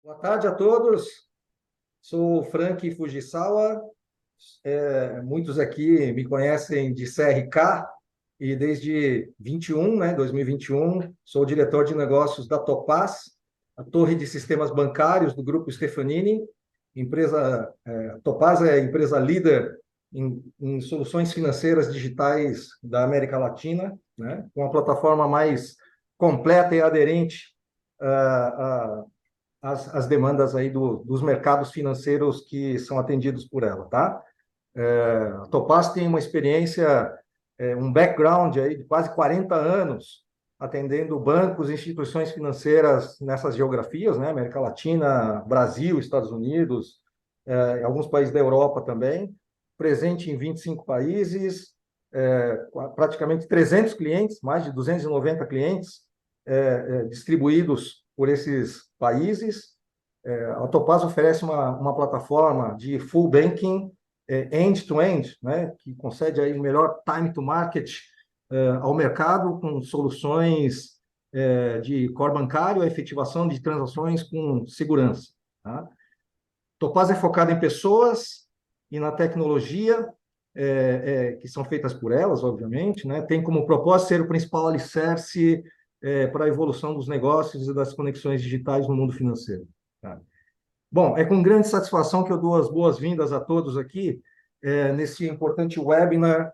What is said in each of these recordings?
Boa tarde a todos. Sou o Frank Fujisawa. Muitos aqui me conhecem de CRK e desde 2021, sou diretor de negócios da Topaz, a torre de sistemas bancários do Grupo Stefanini. Topaz é a empresa líder em soluções financeiras digitais da América Latina, né, com a plataforma mais completa e aderente as demandas aí dos mercados financeiros que são atendidos por ela, tá? A Topaz tem uma experiência, um background aí de quase 40 anos atendendo bancos e instituições financeiras nessas geografias, né? América Latina, Brasil, Estados Unidos, alguns países da Europa também, presente em 25 países, praticamente 300 clientes, mais de 290 clientes, distribuídos por esses países. A Topaz oferece uma plataforma de full banking end-to-end, né, que concede aí o melhor time to market ao mercado com soluções de core bancário, a efetivação de transações com segurança. Tá? Topaz é focada em pessoas e na tecnologia, que são feitas por elas, obviamente, né? Tem como propósito ser o principal alicerce para a evolução dos negócios e das conexões digitais no mundo financeiro. Tá? Bom, é com grande satisfação que eu dou as boas-vindas a todos aqui nesse importante webinar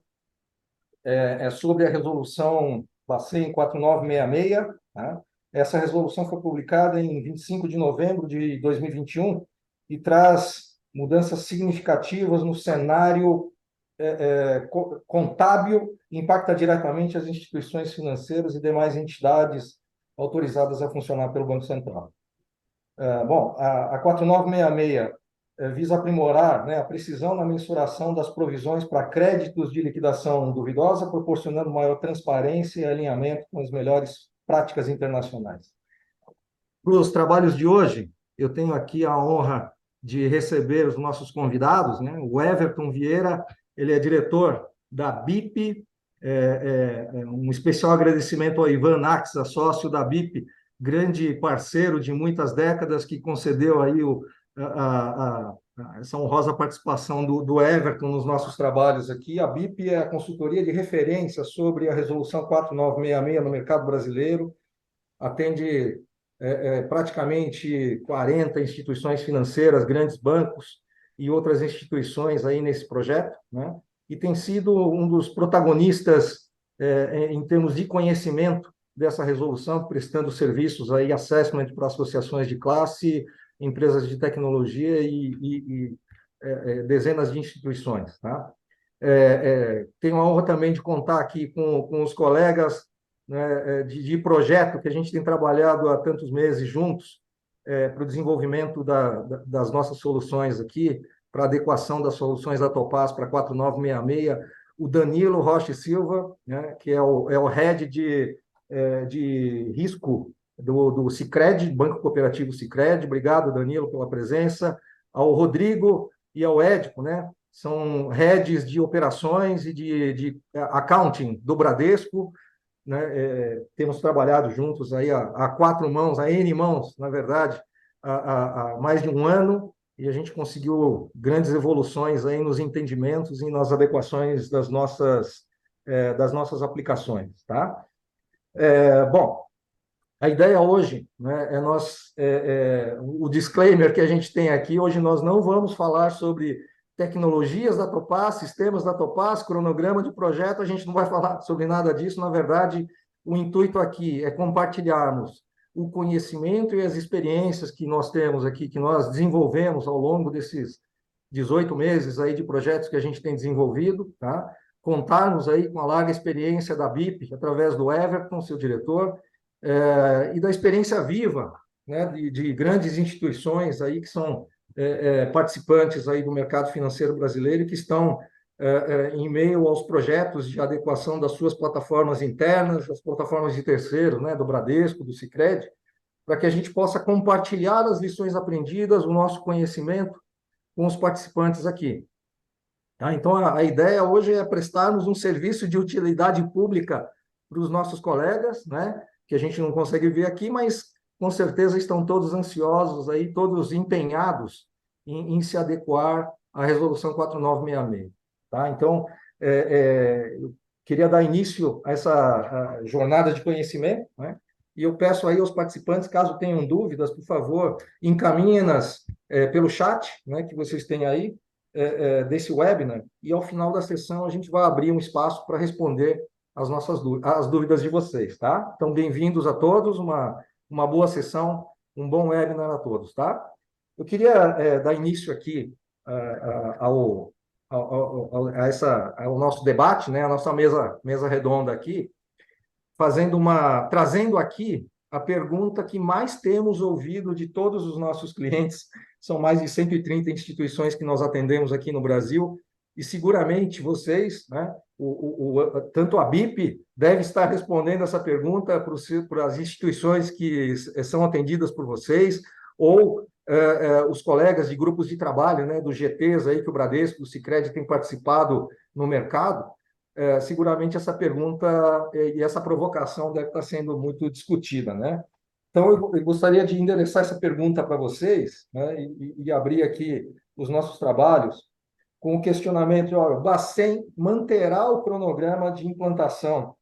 sobre a resolução Bacen 4966. Tá? Essa resolução foi publicada em 25 de novembro de 2021 e traz mudanças significativas no cenário contábil e impacta diretamente as instituições financeiras e demais entidades autorizadas a funcionar pelo Banco Central. Bom, a 4966 visa aprimorar, né, a precisão na mensuração das provisões para créditos de liquidação duvidosa, proporcionando maior transparência e alinhamento com as melhores práticas internacionais. Para os trabalhos de hoje, eu tenho aqui a honra de receber os nossos convidados, né? O Everton Vieira, ele é diretor da BIP, um especial agradecimento ao Ivan Naxa, sócio da BIP, grande parceiro de muitas décadas, que concedeu aí essa honrosa participação do Everton nos nossos trabalhos aqui. A BIP é a consultoria de referência sobre a resolução 4966 no mercado brasileiro, atende praticamente 40 instituições financeiras, grandes bancos e outras instituições aí nesse projeto, né? E tem sido um dos protagonistas em termos de conhecimento dessa resolução, prestando serviços aí, assessment para associações de classe, empresas de tecnologia e dezenas de instituições. Tá? Tenho a honra também de contar aqui com os colegas, né, de projeto que a gente tem trabalhado há tantos meses juntos para o desenvolvimento das nossas soluções aqui, para a adequação das soluções da Topaz para 4966, o Danilo Rocha Silva, né, que é o head de risco do Sicredi, Banco Cooperativo Sicredi. Obrigado, Danilo, pela presença. Ao Rodrigo e ao Édipo, né? São heads de operações e de accounting do Bradesco, né? Temos trabalhado juntos aí a quatro mãos, a N mãos, na verdade, há mais de um ano, e a gente conseguiu grandes evoluções aí nos entendimentos e nas adequações das nossas aplicações, tá? Bom, a ideia hoje, né, o disclaimer que a gente tem aqui, hoje nós não vamos falar sobre tecnologias da Topaz, sistemas da Topaz, cronograma de projeto, a gente não vai falar sobre nada disso. Na verdade, o intuito aqui é compartilharmos o conhecimento e as experiências que nós temos aqui, que nós desenvolvemos ao longo desses 18 meses aí de projetos que a gente tem desenvolvido, tá? Contarmos aí com a larga experiência da BIP, através do Everton, seu diretor, e da experiência viva, né, de grandes instituições aí que são participantes aí do mercado financeiro brasileiro e que estão em meio aos projetos de adequação das suas plataformas internas, das plataformas de terceiros, né, do Bradesco, do Sicredi, para que a gente possa compartilhar as lições aprendidas, o nosso conhecimento com os participantes aqui. Tá? Então, a ideia hoje é prestarmos um serviço de utilidade pública para os nossos colegas, né, que a gente não consegue ver aqui, mas com certeza estão todos ansiosos, aí, todos empenhados em se adequar à Resolução 4966. Tá? Então, eu queria dar início a essa jornada de conhecimento, né? E eu peço aí aos participantes, caso tenham dúvidas, por favor, encaminhem-nas pelo chat, né, que vocês têm aí, desse webinar, e ao final da sessão a gente vai abrir um espaço para responder as dúvidas de vocês, tá? Então, bem-vindos a todos, uma boa sessão, um bom webinar a todos, tá? Eu queria dar início aqui ao nosso debate, né, a nossa mesa redonda aqui, trazendo aqui a pergunta que mais temos ouvido de todos os nossos clientes. São mais de 130 instituições que nós atendemos aqui no Brasil, e seguramente vocês, né, tanto a BIP deve estar respondendo essa pergunta para as instituições que são atendidas por vocês, ou os colegas de grupos de trabalho, né, dos GTs aí que o Bradesco, o Sicredi têm participado no mercado. Seguramente essa pergunta e essa provocação deve estar sendo muito discutida, né? Então, eu gostaria de endereçar essa pergunta para vocês, né, e abrir aqui os nossos trabalhos com o questionamento: olha, o Bacen manterá o cronograma de implantação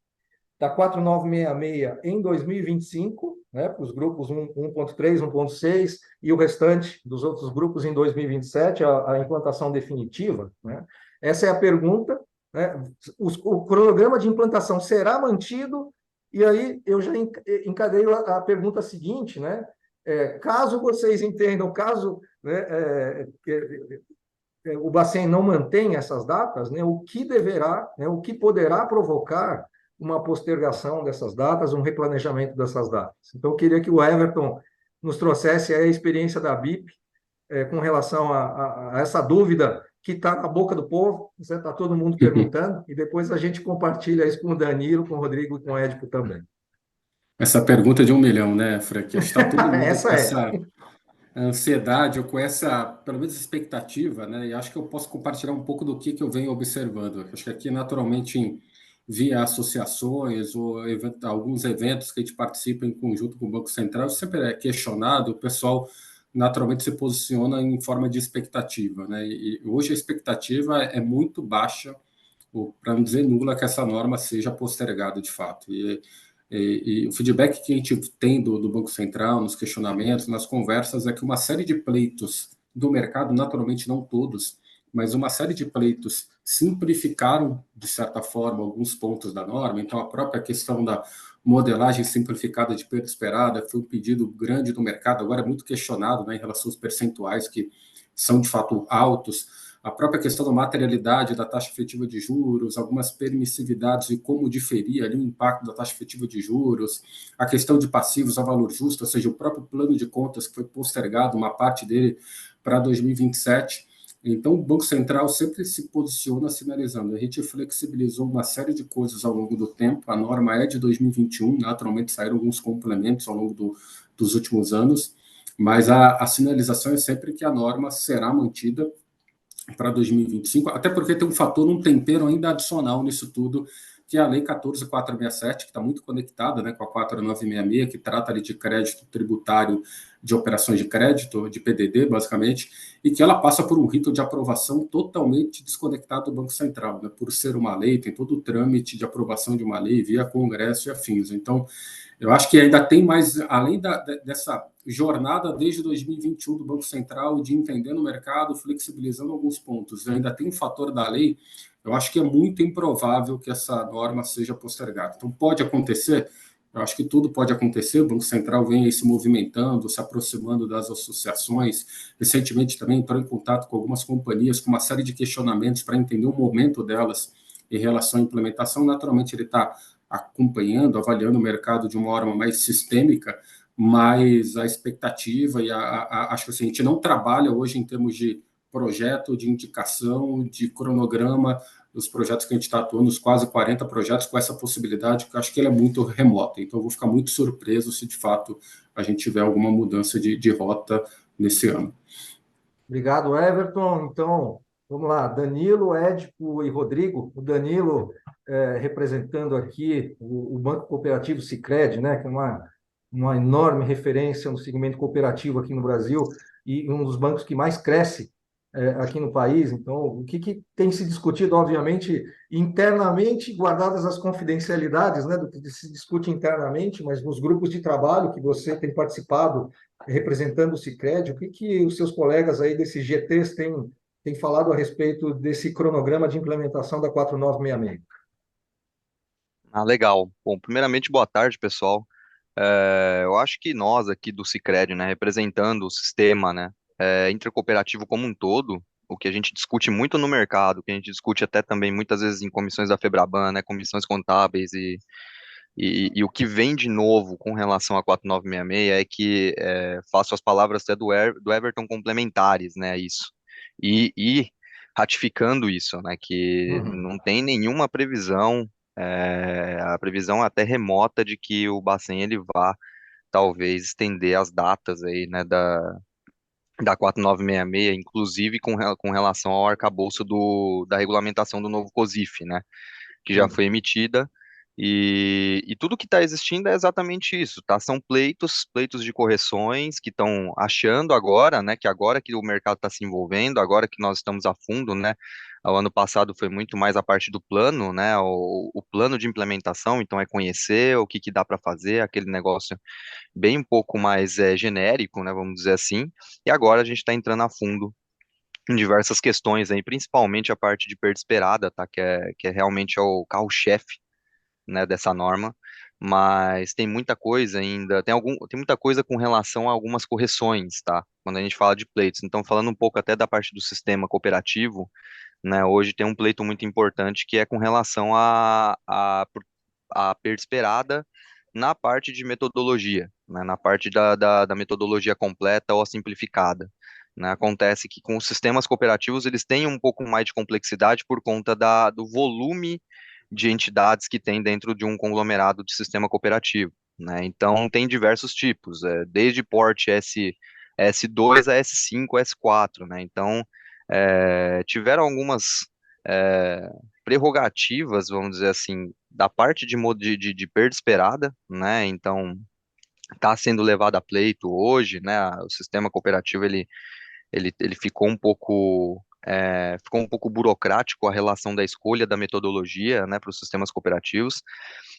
da 4966 em 2025, né, para os grupos 1.3, 1.6 e o restante dos outros grupos em 2027, a implantação definitiva, né? Essa é a pergunta, né? O cronograma de implantação será mantido? E aí eu já encadeio a pergunta seguinte, né? Caso vocês entendam, caso, né, o Bacen não mantenha essas datas, né, o que deverá, né, o que poderá provocar uma postergação dessas datas, um replanejamento dessas datas. Então, eu queria que o Everton nos trouxesse a experiência da BIP com relação a essa dúvida que está na boca do povo, está todo mundo perguntando, e depois a gente compartilha isso com o Danilo, com o Rodrigo e com o Édipo também. Essa pergunta de 1 milhão, né, Frank? Acho que está todo mundo com Essa é. essa ansiedade ou com essa, pelo menos, expectativa, né? E acho que eu posso compartilhar um pouco do que eu venho observando. Acho que aqui, naturalmente, via associações ou alguns eventos que a gente participa em conjunto com o Banco Central, sempre é questionado, o pessoal naturalmente se posiciona em forma de expectativa, né? E hoje a expectativa é muito baixa, para não dizer nula, que essa norma seja postergada de fato. E o feedback que a gente tem do Banco Central, nos questionamentos, nas conversas, é que uma série de pleitos do mercado, naturalmente não todos, mas uma série de pleitos simplificaram, de certa forma, alguns pontos da norma. Então, a própria questão da modelagem simplificada de perda esperada foi um pedido grande do mercado, agora é muito questionado, né, em relação aos percentuais que são, de fato, altos. A própria questão da materialidade da taxa efetiva de juros, algumas permissividades e como diferir ali o impacto da taxa efetiva de juros, a questão de passivos a valor justo, ou seja, o próprio plano de contas que foi postergado, uma parte dele para 2027. Então, o Banco Central sempre se posiciona sinalizando. A gente flexibilizou uma série de coisas ao longo do tempo, a norma é de 2021, naturalmente saíram alguns complementos ao longo dos últimos anos, mas a sinalização é sempre que a norma será mantida para 2025, até porque tem um fator, um tempero ainda adicional nisso tudo, que é a Lei 14.467, que está muito conectada, né, com a 4966, que trata ali de crédito tributário de operações de crédito, de PDD, basicamente, e que ela passa por um rito de aprovação totalmente desconectado do Banco Central, né, por ser uma lei, tem todo o trâmite de aprovação de uma lei via Congresso e afins. Então, eu acho que ainda tem mais, além dessa jornada desde 2021 do Banco Central, de entender no mercado, flexibilizando alguns pontos, ainda tem um fator da lei, eu acho que é muito improvável que essa norma seja postergada. Então, pode acontecer, eu acho que tudo pode acontecer, o Banco Central vem aí se movimentando, se aproximando das associações, recentemente também entrou em contato com algumas companhias, com uma série de questionamentos para entender o momento delas em relação à implementação. Naturalmente, ele está acompanhando, avaliando o mercado de uma forma mais sistêmica, mas a expectativa e acho que assim, a gente não trabalha hoje em termos de projeto, de indicação, de cronograma dos projetos que a gente está atuando, os quase 40 projetos, com essa possibilidade, que eu acho que ele é muito remota. Então, eu vou ficar muito surpreso se, de fato, a gente tiver alguma mudança de rota nesse ano. Obrigado, Everton. Então, vamos lá, Danilo, Édipo e Rodrigo. O Danilo representando aqui o Banco Cooperativo Sicredi, né, que é uma enorme referência no segmento cooperativo aqui no Brasil e um dos bancos que mais cresce aqui no país. Então, o que tem se discutido, obviamente, internamente, guardadas as confidencialidades, né, do que se discute internamente, mas nos grupos de trabalho que você tem participado, representando o Sicredi, o que os seus colegas aí desses GTs têm falado a respeito desse cronograma de implementação da 4966? Ah, legal. Bom, primeiramente, boa tarde, pessoal. Eu acho que nós aqui do Sicredi, né, representando o sistema, né, intercooperativo como um todo, o que a gente discute muito no mercado, que a gente discute até também muitas vezes em comissões da Febraban, né, comissões contábeis e o que vem de novo com relação a 4966 é que faço as palavras até do Everton complementares, né, a isso. E ratificando isso, né, que Uhum. não tem nenhuma previsão, a previsão é até remota de que o Bacen ele vá talvez estender as datas aí, né, da 4966, inclusive com relação ao arcabouço da regulamentação do novo COSIF, né, que já Sim. foi emitida, e tudo que está existindo é exatamente isso, tá? São pleitos de correções que estão achando agora, né, que agora que o mercado está se envolvendo, agora que nós estamos a fundo, né, o ano passado foi muito mais a parte do plano, né, o plano de implementação, então é conhecer o que que dá para fazer, aquele negócio bem um pouco mais genérico, né, vamos dizer assim, e agora a gente está entrando a fundo em diversas questões aí, principalmente a parte de perda esperada, tá? Que é realmente o carro-chefe, né, dessa norma. Mas tem muita coisa ainda, tem muita coisa com relação a algumas correções, tá? Quando a gente fala de pleitos. Então, falando um pouco até da parte do sistema cooperativo, né, hoje tem um pleito muito importante que é com relação a perda esperada na parte de metodologia, né, na parte da metodologia completa ou a simplificada. Né. Acontece que com os sistemas cooperativos eles têm um pouco mais de complexidade por conta do volume de entidades que tem dentro de um conglomerado de sistema cooperativo. Né. Então tem diversos tipos, desde porte S2 a S5, S4. Né. Então tiveram algumas é, prerrogativas, vamos dizer assim, da parte de perda esperada, né? Então, está sendo levado a pleito hoje, né? O sistema cooperativo ele ficou um pouco burocrático a relação da escolha da metodologia, né, para os sistemas cooperativos,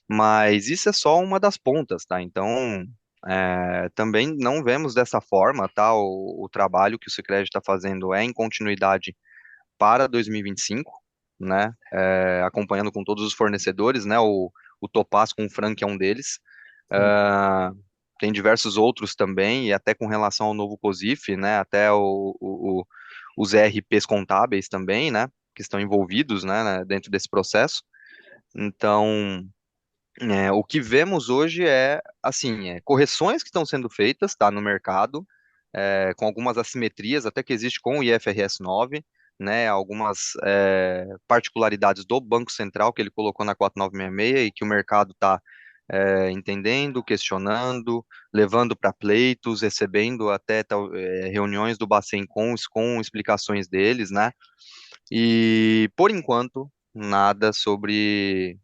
mas isso é só uma das pontas, tá? Então, também não vemos dessa forma, tá? O trabalho que o Sicredi está fazendo é em continuidade para 2025, né? Acompanhando com todos os fornecedores, né? O Topaz com o Frank é um deles. Sim. Ah, tem diversos outros também, e até com relação ao novo COSIF, né? Até os ERPs contábeis também, né? Que estão envolvidos, né? Dentro desse processo. Então, o que vemos hoje assim, correções que estão sendo feitas, tá, no mercado, com algumas assimetrias, até que existe com o IFRS 9, né, algumas particularidades do Banco Central que ele colocou na 4966 e que o mercado está entendendo, questionando, levando para pleitos, recebendo até reuniões do Bacen com explicações deles, né, e por enquanto nada sobre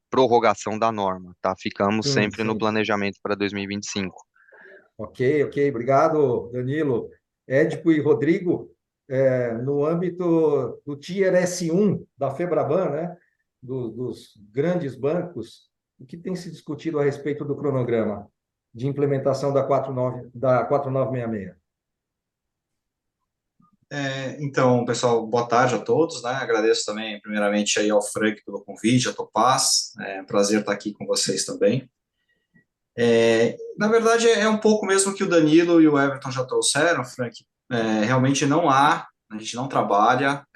prorrogação da norma, tá? Ficamos Sim, sempre no sim. planejamento para 2025. Ok, ok. Obrigado, Danilo. Édipo e Rodrigo, no âmbito do Tier S1 da Febraban, né, dos grandes bancos, o que tem se discutido a respeito do cronograma de implementação da 4966? Então, pessoal, boa tarde a todos, né? Agradeço também, primeiramente, aí ao Frank pelo convite, ao Topaz. É um prazer estar aqui com vocês também. Na verdade, é um pouco mesmo que o Danilo e o Everton já trouxeram, Frank. Realmente não há, a gente não trabalha,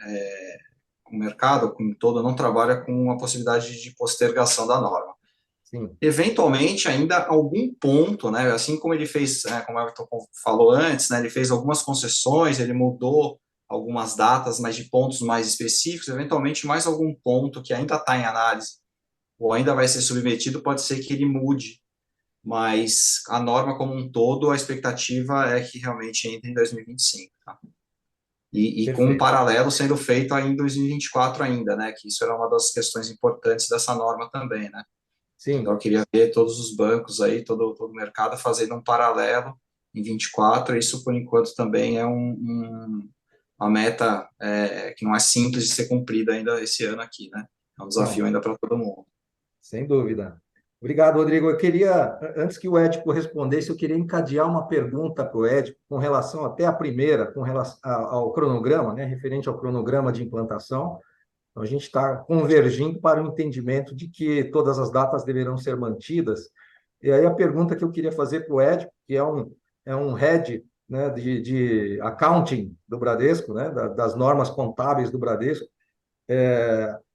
o mercado como um todo não trabalha com a possibilidade de postergação da norma. Sim. Eventualmente, ainda algum ponto, né, assim como ele fez, como o Everton falou antes, né, ele fez algumas concessões, ele mudou algumas datas, mas de pontos mais específicos, eventualmente mais algum ponto que ainda está em análise ou ainda vai ser submetido, pode ser que ele mude, mas a norma como um todo, a expectativa é que realmente entre em 2025, tá? E com um Perfeito. paralelo sendo feito aí em 2024 ainda, né, que isso era uma das questões importantes dessa norma também, né? Sim. Então, eu queria ver todos os bancos aí, todo o mercado fazendo um paralelo em 24. Isso, por enquanto, também é uma meta que não é simples de ser cumprida ainda esse ano aqui, né? É um desafio Não, ainda para todo mundo. sem dúvida. Obrigado, Rodrigo. Eu queria, antes que o Édipo respondesse, eu queria encadear uma pergunta para o Édipo com relação até à primeira, com relação ao cronograma, né, referente ao cronograma de implantação. Então, a gente está convergindo para o entendimento de que todas as datas deverão ser mantidas. E aí a pergunta que eu queria fazer para o Édipo, que é um head, né, de accounting do Bradesco, né, das normas contábeis do Bradesco,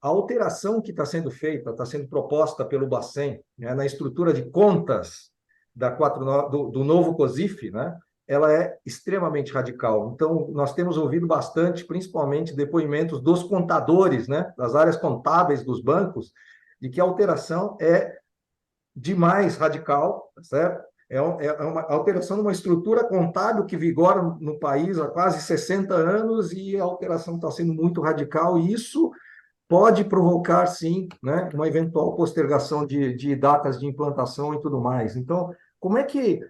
a alteração que está sendo feita, está sendo proposta pelo Bacen, né, na estrutura de contas do novo COSIF, né, ela é extremamente radical. Então, nós temos ouvido bastante, principalmente, depoimentos dos contadores, né, das áreas contábeis dos bancos, de que a alteração é demais radical, certo? É uma alteração de uma estrutura contábil que vigora no país há quase 60 anos e a alteração está sendo muito radical, e isso pode provocar, sim, né, uma eventual postergação de datas de implantação e tudo mais. Então, como é que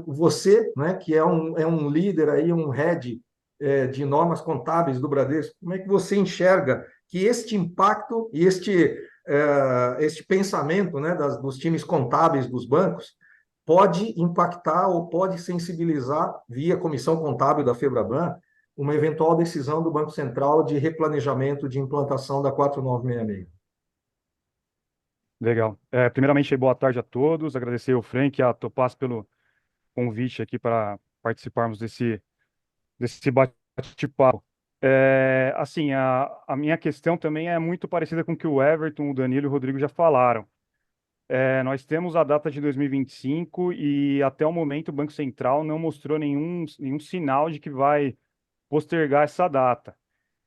você, né, que é um líder aí, um head de normas contábeis do Bradesco, como é que você enxerga que este impacto e este pensamento, né, dos times contábeis dos bancos pode impactar ou pode sensibilizar, via comissão contábil da FEBRABAN, uma eventual decisão do Banco Central de replanejamento de implantação da 4966. Legal. Primeiramente, boa tarde a todos. Agradecer ao Frank e a Topaz pelo convite aqui para participarmos desse bate-papo. Assim, a minha questão também é muito parecida com o que o Everton, o Danilo e o Rodrigo já falaram. Nós temos a data de 2025 e até o momento o Banco Central não mostrou nenhum sinal de que vai postergar essa data.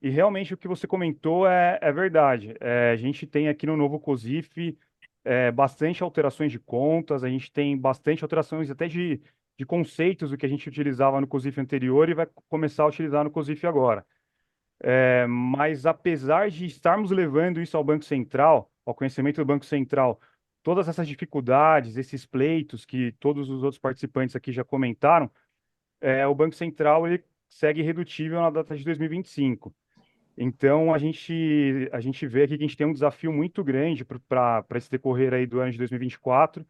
E realmente o que você comentou é verdade. A gente tem aqui no novo COSIF bastante alterações de contas, a gente tem bastante alterações até de conceitos do que a gente utilizava no COSIF anterior e vai começar a utilizar no COSIF agora. Mas apesar de estarmos levando isso ao Banco Central, ao conhecimento do Banco Central, todas essas dificuldades, esses pleitos que todos os outros participantes aqui já comentaram, o Banco Central ele segue irredutível na data de 2025. Então, a gente vê aqui que a gente tem um desafio muito grande para esse decorrer aí do ano de 2024,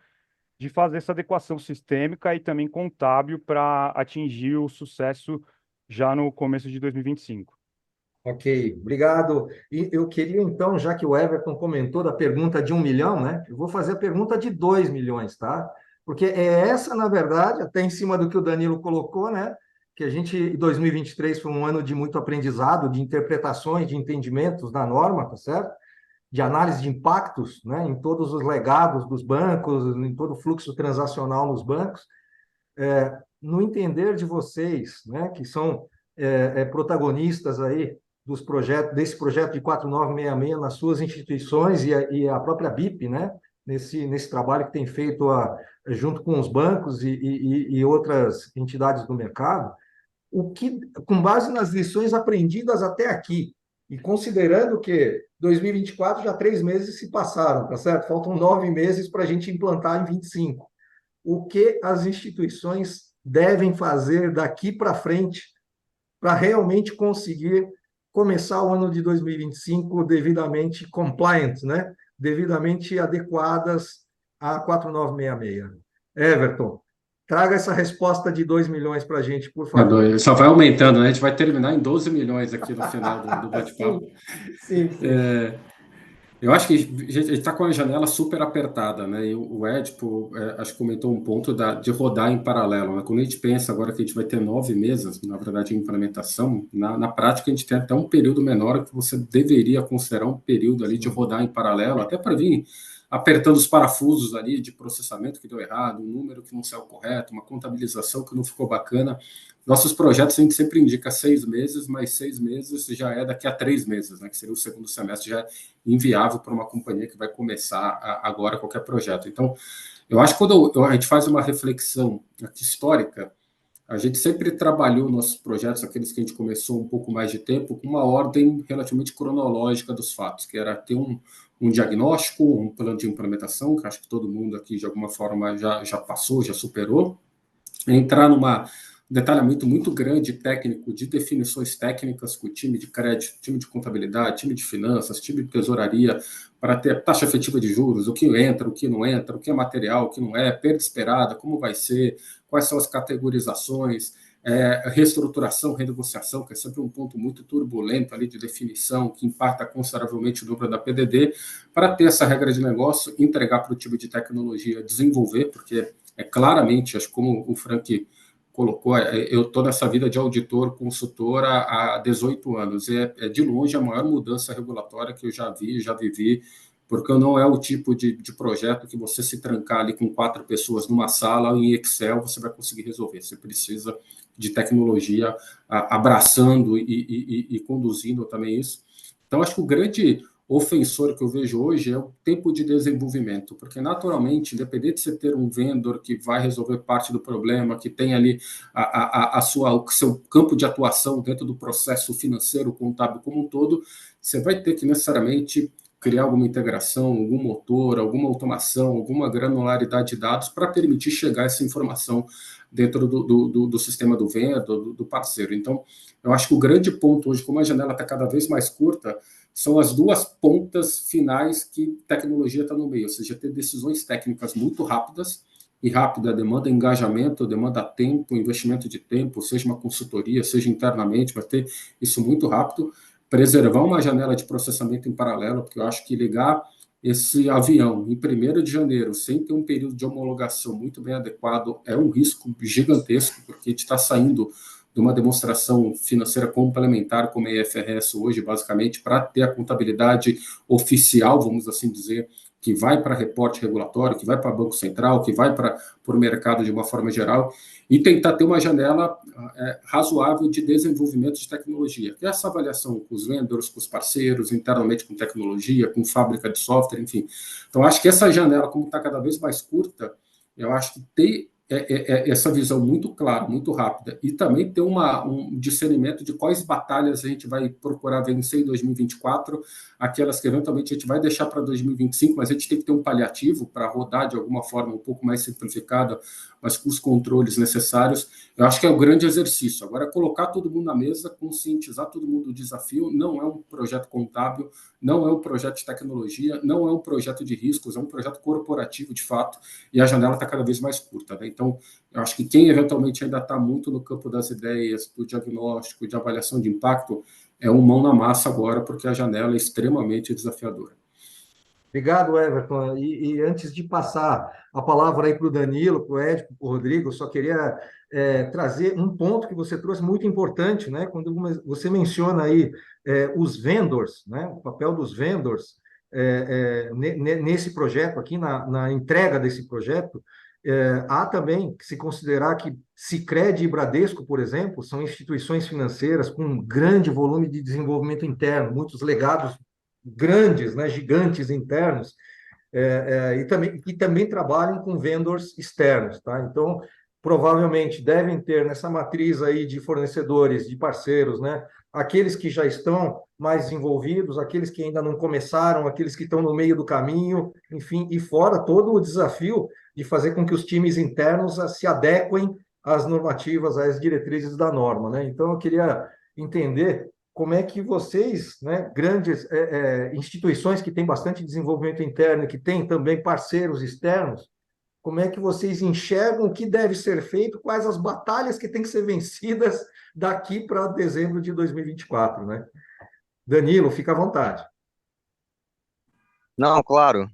de fazer essa adequação sistêmica e também contábil para atingir o sucesso já no começo de 2025. Ok, obrigado. E eu queria, então, já que o Everton comentou da pergunta de 1 milhão, né? Eu vou fazer a pergunta de 2 milhões, tá? Porque é essa, na verdade, até em cima do que o Danilo colocou, né? Que a gente, 2023 foi um ano de muito aprendizado, de interpretações, de entendimentos da norma, tá certo? De análise de impactos, né? Em todos os legados dos bancos, em todo o fluxo transacional nos bancos. No entender de vocês, né? Que são protagonistas aí desse projeto de 4966 nas suas instituições e a própria BIP, né? Nesse trabalho que tem feito junto com os bancos e outras entidades do mercado, com base nas lições aprendidas até aqui, e considerando que 2024 já 3 meses se passaram, tá certo? Faltam 9 meses para a gente implantar em 25. O que as instituições devem fazer daqui para frente para realmente conseguir começar o ano de 2025 devidamente compliant, né? Devidamente adequadas à 4966. Everton, traga essa resposta de 2 milhões para a gente, por favor. Só vai aumentando, né? A gente vai terminar em 12 milhões aqui no final do bate-papo. Sim. Eu acho que a gente está com a janela super apertada, né? E o Édipo, acho que comentou um ponto de rodar em paralelo, né? Quando a gente pensa agora que a gente vai ter 9 meses, na verdade, em implementação, na prática a gente tem até um período menor que você deveria considerar um período ali de rodar em paralelo, até para vir apertando os parafusos ali de processamento que deu errado, um número que não saiu correto, uma contabilização que não ficou bacana. Nossos projetos a gente sempre indica 6 meses, mas 6 meses já é daqui a 3 meses, né? Que seria o segundo semestre, já é inviável para uma companhia que vai começar agora qualquer projeto. Então, eu acho que quando a gente faz uma reflexão aqui histórica, a gente sempre trabalhou nossos projetos, aqueles que a gente começou um pouco mais de tempo, com uma ordem relativamente cronológica dos fatos, que era ter um diagnóstico, um plano de implementação, que acho que todo mundo aqui, de alguma forma, já passou, já superou, entrar num detalhamento muito grande técnico de definições técnicas com o time de crédito, time de contabilidade, time de finanças, time de tesouraria, para ter taxa efetiva de juros, o que entra, o que não entra, o que é material, o que não é, perda esperada, como vai ser, quais são as categorizações, reestruturação, renegociação, que é sempre um ponto muito turbulento ali de definição, que impacta consideravelmente o número da PDD, para ter essa regra de negócio, entregar para o time de tecnologia desenvolver, porque claramente, acho que como o Frank colocou, eu estou nessa vida de auditor, consultor há 18 anos, e é de longe a maior mudança regulatória que eu já vivi, porque não é o tipo de projeto que você se trancar ali com 4 pessoas numa sala, em Excel, você vai conseguir resolver, você precisa de tecnologia abraçando e conduzindo também isso. Então, acho que o grande ofensor que eu vejo hoje é o tempo de desenvolvimento, porque naturalmente, independente de você ter um vendor que vai resolver parte do problema, que tem ali o seu campo de atuação dentro do processo financeiro, contábil como um todo, você vai ter que necessariamente criar alguma integração, algum motor, alguma automação, alguma granularidade de dados para permitir chegar essa informação dentro do sistema do vendor, do parceiro. Então, eu acho que o grande ponto hoje, como a janela está cada vez mais curta, são as duas pontas finais que tecnologia está no meio, ou seja, ter decisões técnicas muito rápidas, e rápida demanda engajamento, demanda tempo, investimento de tempo, seja uma consultoria, seja internamente, vai ter isso muito rápido, preservar uma janela de processamento em paralelo, porque eu acho que ligar esse avião em 1º de janeiro, sem ter um período de homologação muito bem adequado, é um risco gigantesco, porque a gente está saindo de uma demonstração financeira complementar, como é a IFRS hoje, basicamente, para ter a contabilidade oficial, vamos assim dizer, que vai para reporte regulatório, que vai para Banco Central, que vai para o mercado de uma forma geral, e tentar ter uma janela razoável de desenvolvimento de tecnologia, que é essa avaliação com os vendors, com os parceiros, internamente com tecnologia, com fábrica de software, enfim. Então, acho que essa janela, como está cada vez mais curta, eu acho que ter essa visão muito clara, muito rápida, e também ter um discernimento de quais batalhas a gente vai procurar vencer em 2024, aquelas que eventualmente a gente vai deixar para 2025, mas a gente tem que ter um paliativo para rodar de alguma forma um pouco mais simplificada, mas com os controles necessários. Eu acho que é o grande exercício. Agora, colocar todo mundo na mesa, conscientizar todo mundo do desafio, não é um projeto contábil, não é um projeto de tecnologia, não é um projeto de riscos, é um projeto corporativo, de fato, e a janela está cada vez mais curta, né? Então, eu acho que quem eventualmente ainda está muito no campo das ideias, do diagnóstico, de avaliação de impacto, é um mão na massa agora, porque a janela é extremamente desafiadora. Obrigado, Everton. E antes de passar a palavra aí para o Danilo, para o Ed, para o Rodrigo, eu só queria trazer um ponto que você trouxe muito importante, né? Quando você menciona aí os vendors, né? O papel dos vendors nesse projeto aqui, na entrega desse projeto, há também que se considerar que Sicredi e Bradesco, por exemplo, são instituições financeiras com um grande volume de desenvolvimento interno, muitos legados grandes, né, gigantes internos, e também trabalham com vendors externos, tá? Então, provavelmente devem ter nessa matriz aí de fornecedores, de parceiros, né, aqueles que já estão mais desenvolvidos, aqueles que ainda não começaram, aqueles que estão no meio do caminho, enfim, e fora todo o desafio de fazer com que os times internos se adequem às normativas, às diretrizes da norma, né? Então, eu queria entender como é que vocês, né, grandes instituições que têm bastante desenvolvimento interno e que têm também parceiros externos, como é que vocês enxergam o que deve ser feito, quais as batalhas que têm que ser vencidas daqui para dezembro de 2024, né? Danilo, fica à vontade. Não, claro.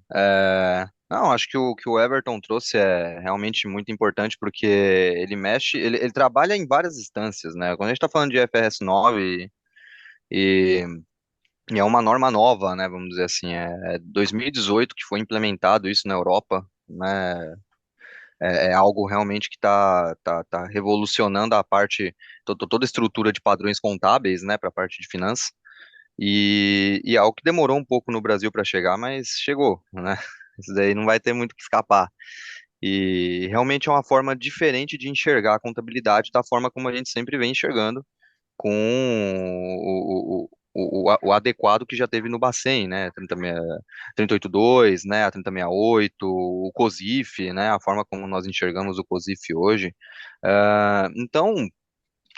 Não, acho que o Everton trouxe é realmente muito importante porque ele mexe, ele trabalha em várias instâncias, né? Quando a gente está falando de FRS 9 e, e é uma norma nova, né? Vamos dizer assim, é 2018 que foi implementado isso na Europa, né? É algo realmente que tá revolucionando a parte, toda a estrutura de padrões contábeis, né, para a parte de finanças. E é algo que demorou um pouco no Brasil para chegar, mas chegou, né? Isso daí não vai ter muito o que escapar. E realmente é uma forma diferente de enxergar a contabilidade da forma como a gente sempre vem enxergando, com o adequado que já teve no Bacen, né? 382, né? A 3068, o COSIF, né? A forma como nós enxergamos o COSIF hoje. Então,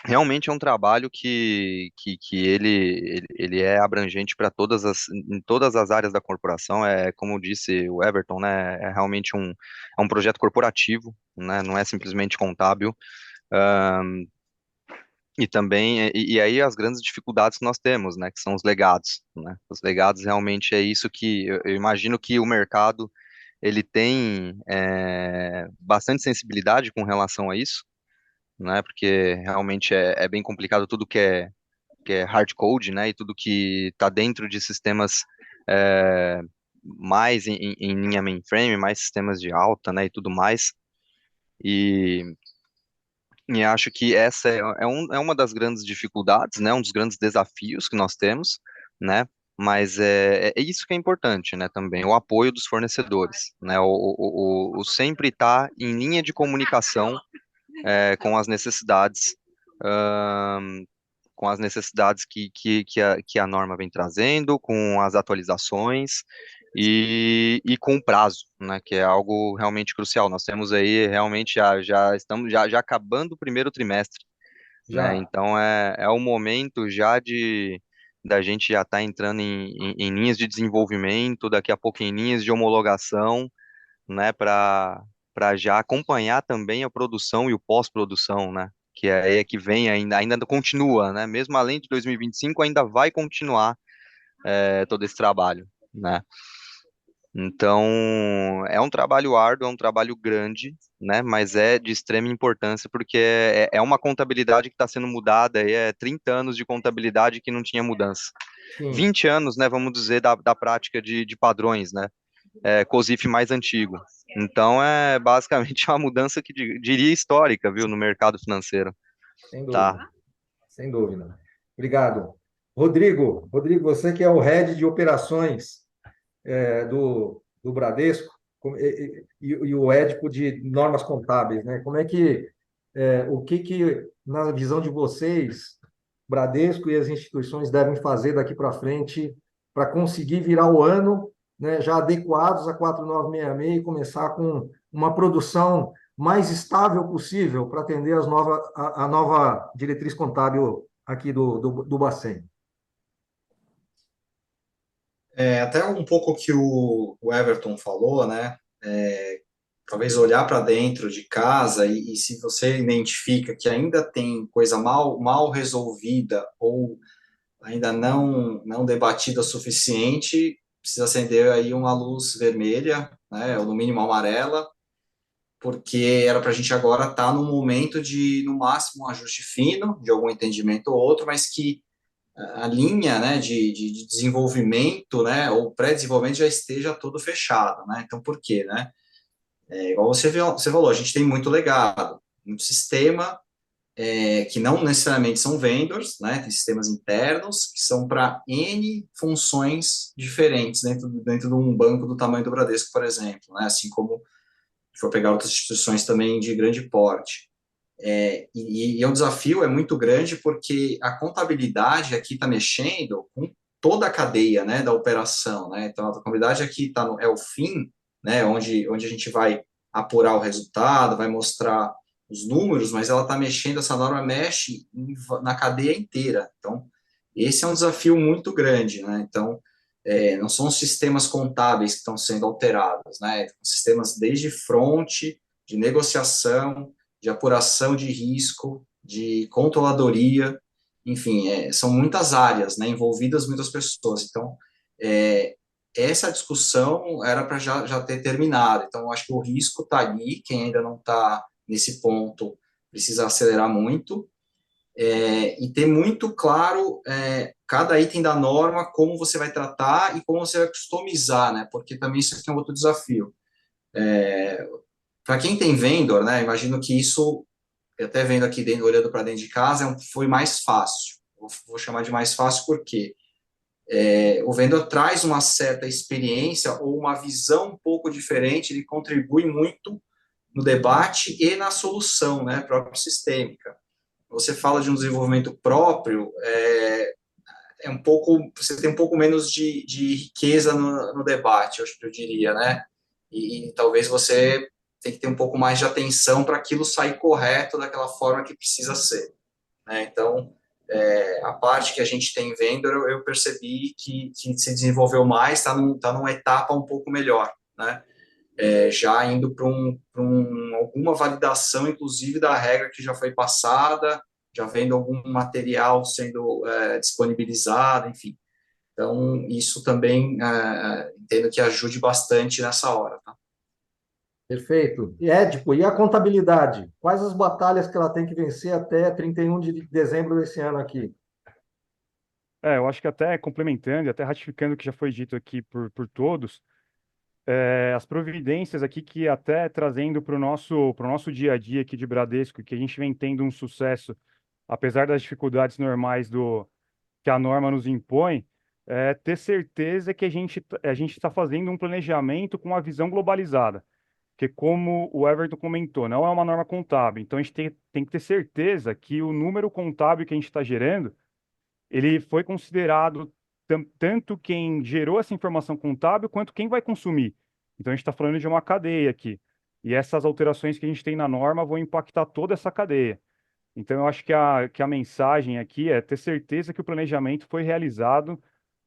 realmente é um trabalho que ele é abrangente para em todas as áreas da corporação. É, como disse o Everton, né? É realmente é um projeto corporativo, né? Não é simplesmente contábil. E também, e aí as grandes dificuldades que nós temos, né, que são os legados, né? Os legados realmente é isso que eu imagino que o mercado ele tem bastante sensibilidade com relação a isso, né? Porque realmente é bem complicado tudo que é hard code, né? E tudo que está dentro de sistemas é, mais em linha mainframe, mais sistemas de alta, né? E tudo mais. E E acho que essa é uma das grandes dificuldades, né? Um dos grandes desafios que nós temos, né? Mas é isso que é importante, né? Também o apoio dos fornecedores, né? O sempre estar em linha de comunicação com as necessidades, ahn, com as necessidades que a norma vem trazendo, com as atualizações e com o prazo, né, que é algo realmente crucial. Nós temos aí realmente já estamos já acabando o primeiro trimestre, né? Já. Então é o momento já de da gente já estar entrando em linhas de desenvolvimento, daqui a pouco em linhas de homologação, né, para já acompanhar também a produção e o pós-produção, né? Que é aí que vem ainda continua, né? Mesmo além de 2025, ainda vai continuar todo esse trabalho, né? Então, é um trabalho árduo, é um trabalho grande, né? Mas é de extrema importância porque é uma contabilidade que está sendo mudada, e é 30 anos de contabilidade que não tinha mudança. Sim, 20 anos, né, vamos dizer, da prática de padrões, né? COSIF mais antigo. Então, é basicamente uma mudança que diria histórica, viu, no mercado financeiro, sem tá? dúvida, sem dúvida. Obrigado. Rodrigo, você que é o head de operações do Bradesco e o édipo de normas contábeis, né? Como é que, o que, na visão de vocês, Bradesco e as instituições devem fazer daqui para frente para conseguir virar o ano, né, já adequados a 4966 e começar com uma produção mais estável possível para atender a nova diretriz contábil aqui do Bacen? Até um pouco que o Everton falou, né? Talvez olhar para dentro de casa e se você identifica que ainda tem coisa mal resolvida ou ainda não debatida o suficiente, precisa acender aí uma luz vermelha, né? Ou no mínimo amarela, porque era para a gente agora estar no momento de, no máximo, um ajuste fino de algum entendimento ou outro, mas que a linha, né, de desenvolvimento, né, ou pré-desenvolvimento já esteja todo fechado, né? Então, por quê, né? Igual você falou, a gente tem muito legado, muito sistema, que não necessariamente são vendors, né? Tem sistemas internos que são para N funções diferentes dentro de um banco do tamanho do Bradesco, por exemplo, né? Assim como se for pegar outras instituições também de grande porte. E o desafio é muito grande porque a contabilidade aqui está mexendo com toda a cadeia, né, da operação, né? Então, a contabilidade aqui é o fim, né, onde a gente vai apurar o resultado, vai mostrar os números, mas ela está mexendo, essa norma mexe na cadeia inteira. Então, esse é um desafio muito grande, né? Então, não são sistemas contábeis que estão sendo alterados, né? São sistemas desde front, de negociação, de apuração de risco, de controladoria, enfim, são muitas áreas, né, envolvidas muitas pessoas. Então, essa discussão era para já ter terminado. Então, eu acho que o risco está ali, quem ainda não está nesse ponto precisa acelerar muito, e ter muito claro cada item da norma, como você vai tratar e como você vai customizar, né, porque também isso aqui é um outro desafio. Para quem tem vendor, né, imagino que isso, até vendo aqui dentro, olhando para dentro de casa, foi mais fácil. Vou chamar de mais fácil porque o vendedor traz uma certa experiência ou uma visão um pouco diferente, ele contribui muito no debate e na solução, né, própria sistêmica. Você fala de um desenvolvimento próprio, é um pouco, você tem um pouco menos de riqueza no debate, eu diria, né? E talvez você tem que ter um pouco mais de atenção para aquilo sair correto daquela forma que precisa ser, né? Então, a parte que a gente tem vendo, eu percebi que se desenvolveu mais, está numa etapa um pouco melhor, né? Já indo para alguma validação, inclusive, da regra que já foi passada, já vendo algum material sendo disponibilizado, enfim. Então, isso também entendo que ajude bastante nessa hora, tá? Perfeito. E Édipo, e a contabilidade? Quais as batalhas que ela tem que vencer até 31 de dezembro desse ano aqui? Eu acho que até complementando e até ratificando o que já foi dito aqui por todos, as providências aqui que até trazendo para o nosso dia a dia aqui de Bradesco, que a gente vem tendo um sucesso, apesar das dificuldades normais que a norma nos impõe, ter certeza que a gente está fazendo um planejamento com uma visão globalizada. Porque como o Everton comentou, não é uma norma contábil, então a gente tem que ter certeza que o número contábil que a gente está gerando, ele foi considerado tanto quem gerou essa informação contábil quanto quem vai consumir. Então a gente está falando de uma cadeia aqui. E essas alterações que a gente tem na norma vão impactar toda essa cadeia. Então eu acho que a mensagem aqui é ter certeza que o planejamento foi realizado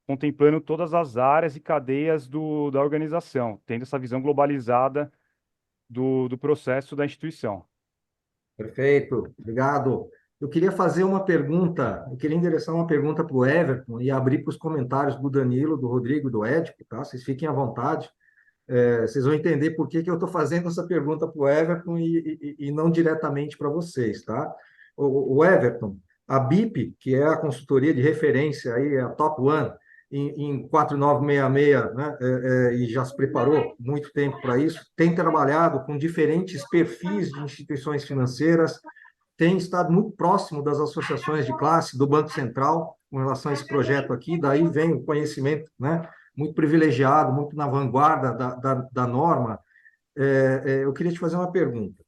contemplando todas as áreas e cadeias da organização, tendo essa visão globalizada do processo da instituição. Perfeito, obrigado. Eu queria fazer uma pergunta, eu queria endereçar uma pergunta para o Everton e abrir para os comentários do Danilo, do Rodrigo, do Édipo, tá? Vocês fiquem à vontade. Vocês vão entender por que eu estou fazendo essa pergunta para o Everton e não diretamente para vocês, tá? O Everton, a BIP, que é a consultoria de referência, aí, a Top One, em 4966, né, e já se preparou muito tempo para isso, tem trabalhado com diferentes perfis de instituições financeiras, tem estado muito próximo das associações de classe do Banco Central com relação a esse projeto aqui, daí vem o conhecimento, né, muito privilegiado, muito na vanguarda da norma. Eu queria te fazer uma pergunta.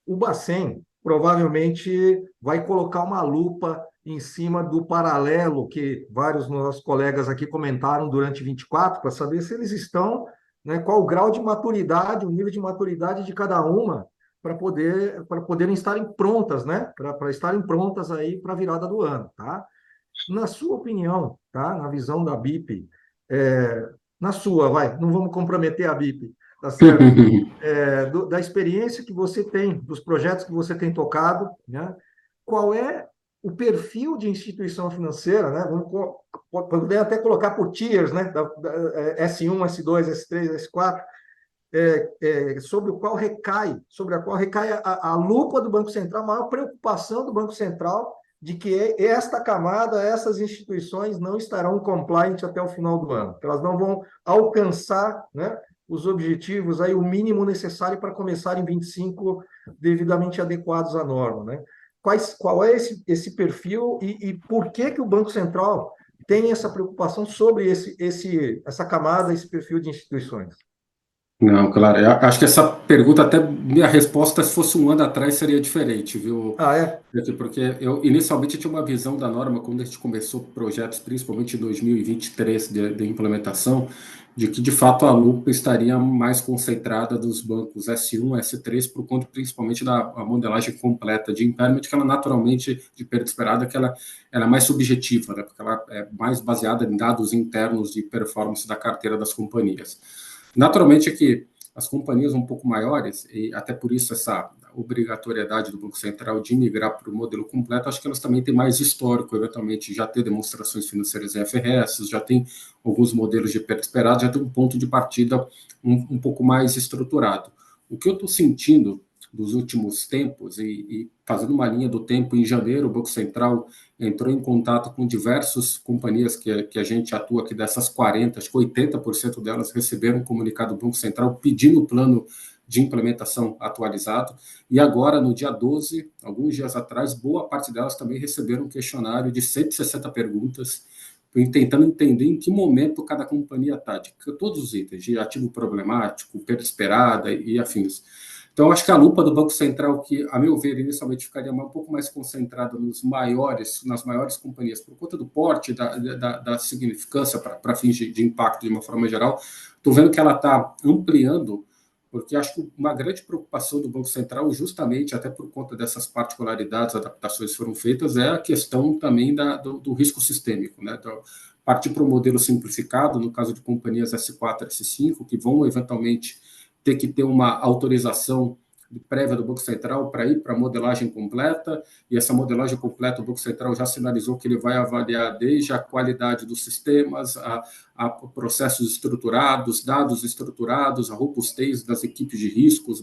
O Bacen provavelmente vai colocar uma lupa em cima do paralelo que vários dos nossos colegas aqui comentaram durante 24, para saber se eles estão, né, qual o grau de maturidade, o nível de maturidade de cada uma, para poderem estarem prontas, né, para estarem prontas aí para a virada do ano, tá? Na sua opinião, tá? Na visão da BIP, na sua, não vamos comprometer a BIP, tá certo? Da experiência que você tem, dos projetos que você tem tocado, né? Qual é o perfil de instituição financeira, né? Podemos até colocar por tiers, né? S1, S2, S3, S4, sobre a qual recai a lupa do Banco Central, a maior preocupação do Banco Central de que esta camada, essas instituições não estarão compliant até o final do ano, que elas não vão alcançar, né, os objetivos, aí, o mínimo necessário para começar em 25 devidamente adequados à norma, né? Qual é esse perfil e por que o Banco Central tem essa preocupação sobre essa camada, esse perfil de instituições? Não, claro. Eu acho que essa pergunta, até minha resposta, se fosse um ano atrás, seria diferente, viu? É? Porque eu inicialmente tinha uma visão da norma, quando a gente começou projetos, principalmente em 2023, de implementação, de que de fato a lupa estaria mais concentrada dos bancos S1, S3, por conta principalmente da modelagem completa de impairment, que ela naturalmente, de perda esperada, que ela é mais subjetiva, né? Porque ela é mais baseada em dados internos de performance da carteira das companhias. Naturalmente é que as companhias um pouco maiores, e até por isso essa obrigatoriedade do Banco Central de migrar para o modelo completo, acho que elas também têm mais histórico, eventualmente já ter demonstrações financeiras em FRS, já tem alguns modelos de perda esperada, já tem um ponto de partida um pouco mais estruturado. O que eu estou sentindo dos últimos tempos, e fazendo uma linha do tempo, em janeiro o Banco Central entrou em contato com diversas companhias que a gente atua aqui, dessas 40, acho que 80% delas receberam um comunicado do Banco Central pedindo o plano de implementação atualizado, e agora, no dia 12, alguns dias atrás, boa parte delas também receberam um questionário de 160 perguntas, tentando entender em que momento cada companhia está, de todos os itens, de ativo problemático, perda esperada e afins. Então, eu acho que a lupa do Banco Central, que, a meu ver, inicialmente ficaria um pouco mais concentrada nas maiores companhias, por conta do porte, da significância para fins de impacto de uma forma geral, estou vendo que ela está ampliando, porque acho que uma grande preocupação do Banco Central, justamente até por conta dessas particularidades, adaptações que foram feitas, é a questão também do risco sistêmico, né? Então, partir para um modelo simplificado, no caso de companhias S4, S5, que vão eventualmente ter que ter uma autorização prévia do Banco Central para ir para a modelagem completa, e essa modelagem completa, o Banco Central já sinalizou que ele vai avaliar desde a qualidade dos sistemas, a processos estruturados, dados estruturados, a robustez das equipes de riscos,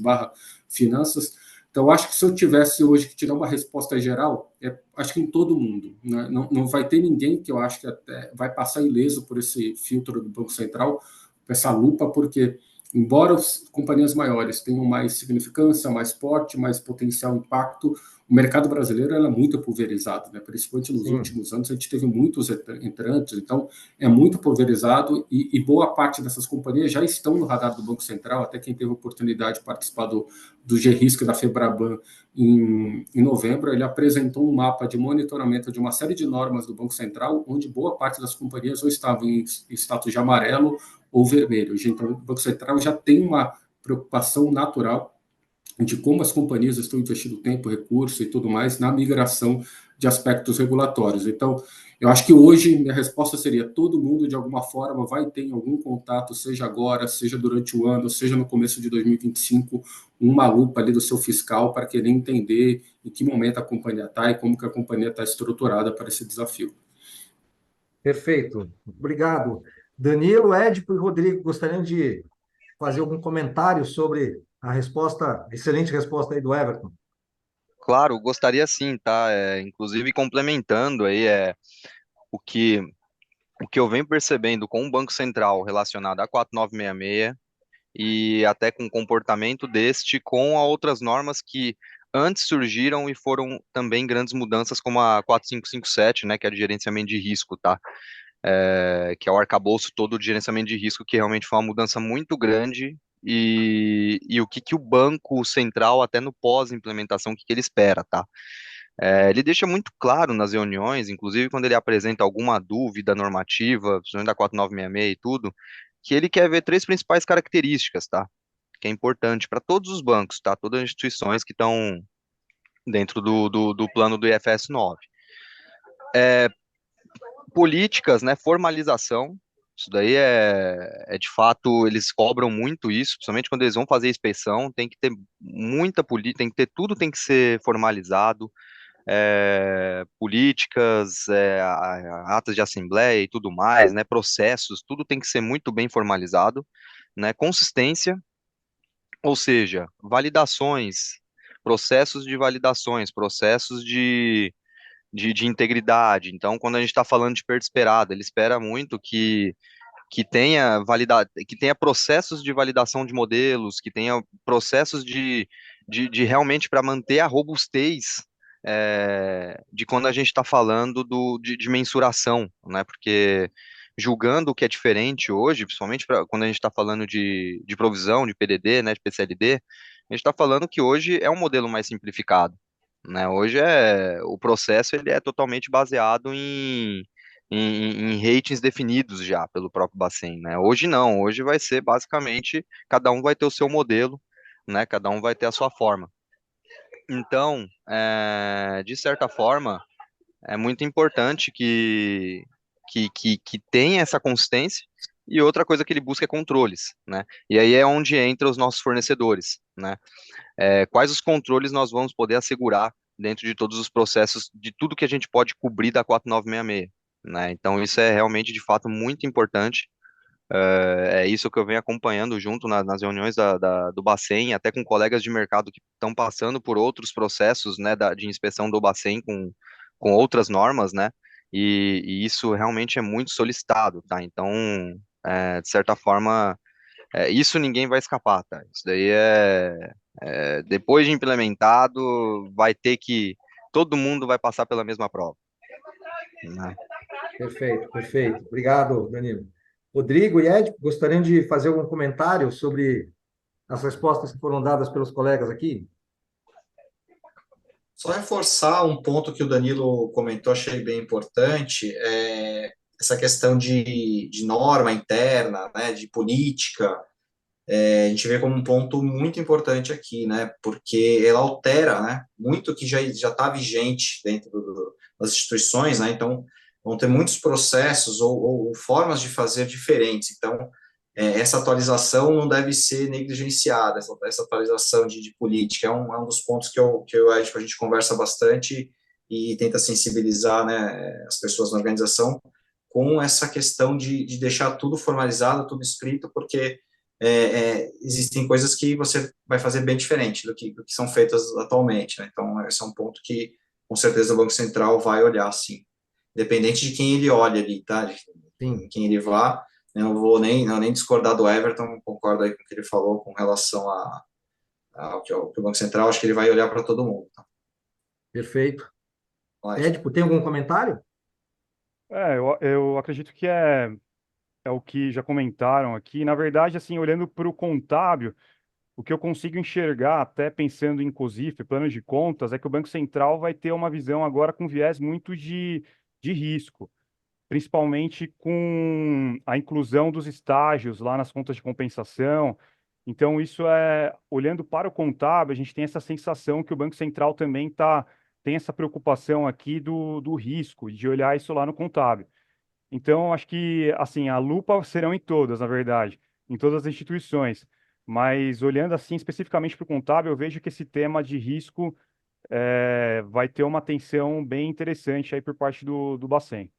finanças. Então, acho que se eu tivesse hoje que tirar uma resposta geral, acho que em todo mundo, né? Não vai ter ninguém que eu acho que até vai passar ileso por esse filtro do Banco Central, essa lupa, porque embora as companhias maiores tenham mais significância, mais porte, mais potencial impacto, o mercado brasileiro é muito pulverizado, né? Principalmente nos últimos anos, a gente teve muitos entrantes, então é muito pulverizado e boa parte dessas companhias já estão no radar do Banco Central, até quem teve a oportunidade de participar do GRISC da FEBRABAN em novembro, ele apresentou um mapa de monitoramento de uma série de normas do Banco Central, onde boa parte das companhias ou estavam em status de amarelo ou vermelho. Então, o Banco Central já tem uma preocupação natural de como as companhias estão investindo tempo, recurso e tudo mais na migração de aspectos regulatórios. Então, eu acho que hoje minha resposta seria: todo mundo, de alguma forma, vai ter algum contato, seja agora, seja durante o ano, seja no começo de 2025, uma lupa ali do seu fiscal para querer entender em que momento a companhia está e como que a companhia está estruturada para esse desafio. Perfeito. Obrigado. Danilo, Édipo e Rodrigo, gostariam de fazer algum comentário sobre a resposta, excelente resposta aí do Everton? Claro, gostaria sim, tá? Inclusive complementando aí o que o que eu venho percebendo com o Banco Central relacionado a 4966 e até com o comportamento deste com a outras normas que antes surgiram e foram também grandes mudanças, como a 4557, né, que é de gerenciamento de risco, tá? Que é o arcabouço todo de gerenciamento de risco, que realmente foi uma mudança muito grande. E o que, que o Banco Central, até no pós-implementação, o que, que ele espera, tá? Ele deixa muito claro nas reuniões, inclusive quando ele apresenta alguma dúvida normativa, principalmente da 4966 e tudo, que ele quer ver três principais características, tá? Que é importante para todos os bancos, tá? Todas as instituições que estão dentro do plano do IFS 9. Políticas, né? Formalização. Isso daí de fato, eles cobram muito isso, principalmente quando eles vão fazer inspeção, tem que ter muita política, tem que ter, tudo tem que ser formalizado, políticas, atas de assembleia e tudo mais, né, processos, tudo tem que ser muito bem formalizado, né, consistência, ou seja, validações, processos de validações, processos de integridade. Então, quando a gente está falando de perda esperada, ele espera muito que tenha que tenha processos de validação de modelos, que tenha processos de realmente para manter a robustez de quando a gente está falando de mensuração, né? Porque julgando o que é diferente hoje, principalmente quando a gente está falando de provisão, de PDD, né, de PCLD, a gente está falando que hoje é um modelo mais simplificado, né? Hoje o processo ele é totalmente baseado em ratings definidos já pelo próprio Bacen, né? Hoje não, hoje vai ser basicamente cada um vai ter o seu modelo, né? Cada um vai ter a sua forma. Então, de certa forma, é muito importante que tenha essa consistência. E outra coisa que ele busca é controles, né? E aí é onde entra os nossos fornecedores, né? Quais os controles nós vamos poder assegurar dentro de todos os processos, de tudo que a gente pode cobrir da 4966, né? Então, isso é realmente, de fato, muito importante. É isso que eu venho acompanhando junto nas reuniões do Bacen, até com colegas de mercado que estão passando por outros processos, né, de inspeção do Bacen com outras normas, né? E isso realmente é muito solicitado, tá? Então, de certa forma, isso ninguém vai escapar, tá? Isso daí depois de implementado, vai ter que, todo mundo vai passar pela mesma prova, né? Perfeito, perfeito. Obrigado, Danilo. Rodrigo e Ed, gostariam de fazer algum comentário sobre as respostas que foram dadas pelos colegas aqui? Só reforçar um ponto que o Danilo comentou, achei bem importante, essa questão de norma interna, né, de política, a gente vê como um ponto muito importante aqui, né, porque ela altera, né, muito que já está vigente dentro das instituições, né, então vão ter muitos processos ou formas de fazer diferentes, então essa atualização não deve ser negligenciada, essa atualização de política, é um dos pontos que eu e o Ed, a gente conversa bastante e tenta sensibilizar, né, as pessoas na organização com essa questão de deixar tudo formalizado, tudo escrito, porque existem coisas que você vai fazer bem diferente do que são feitas atualmente, né? Então, esse é um ponto que, com certeza, o Banco Central vai olhar, sim. Independente de quem ele olha ali, tá? De quem ele vá, eu não vou nem discordar do Everton, concordo aí com o que ele falou com relação ao que o Banco Central, acho que ele vai olhar para todo mundo. Tá? Perfeito. Mas, Édipo, tem algum comentário? Eu acredito que é o que já comentaram aqui. Na verdade, assim, olhando para o contábil, o que eu consigo enxergar, até pensando em COSIF, plano de contas, é que o Banco Central vai ter uma visão agora com viés muito de risco, principalmente com a inclusão dos estágios lá nas contas de compensação. Então, olhando para o contábil, a gente tem essa sensação que o Banco Central também tem essa preocupação aqui do risco, de olhar isso lá no contábil. Então, acho que, assim, a lupa serão em todas, na verdade, em todas as instituições. Mas, olhando assim especificamente para o contábil, eu vejo que esse tema de risco vai ter uma atenção bem interessante aí por parte do Bacen.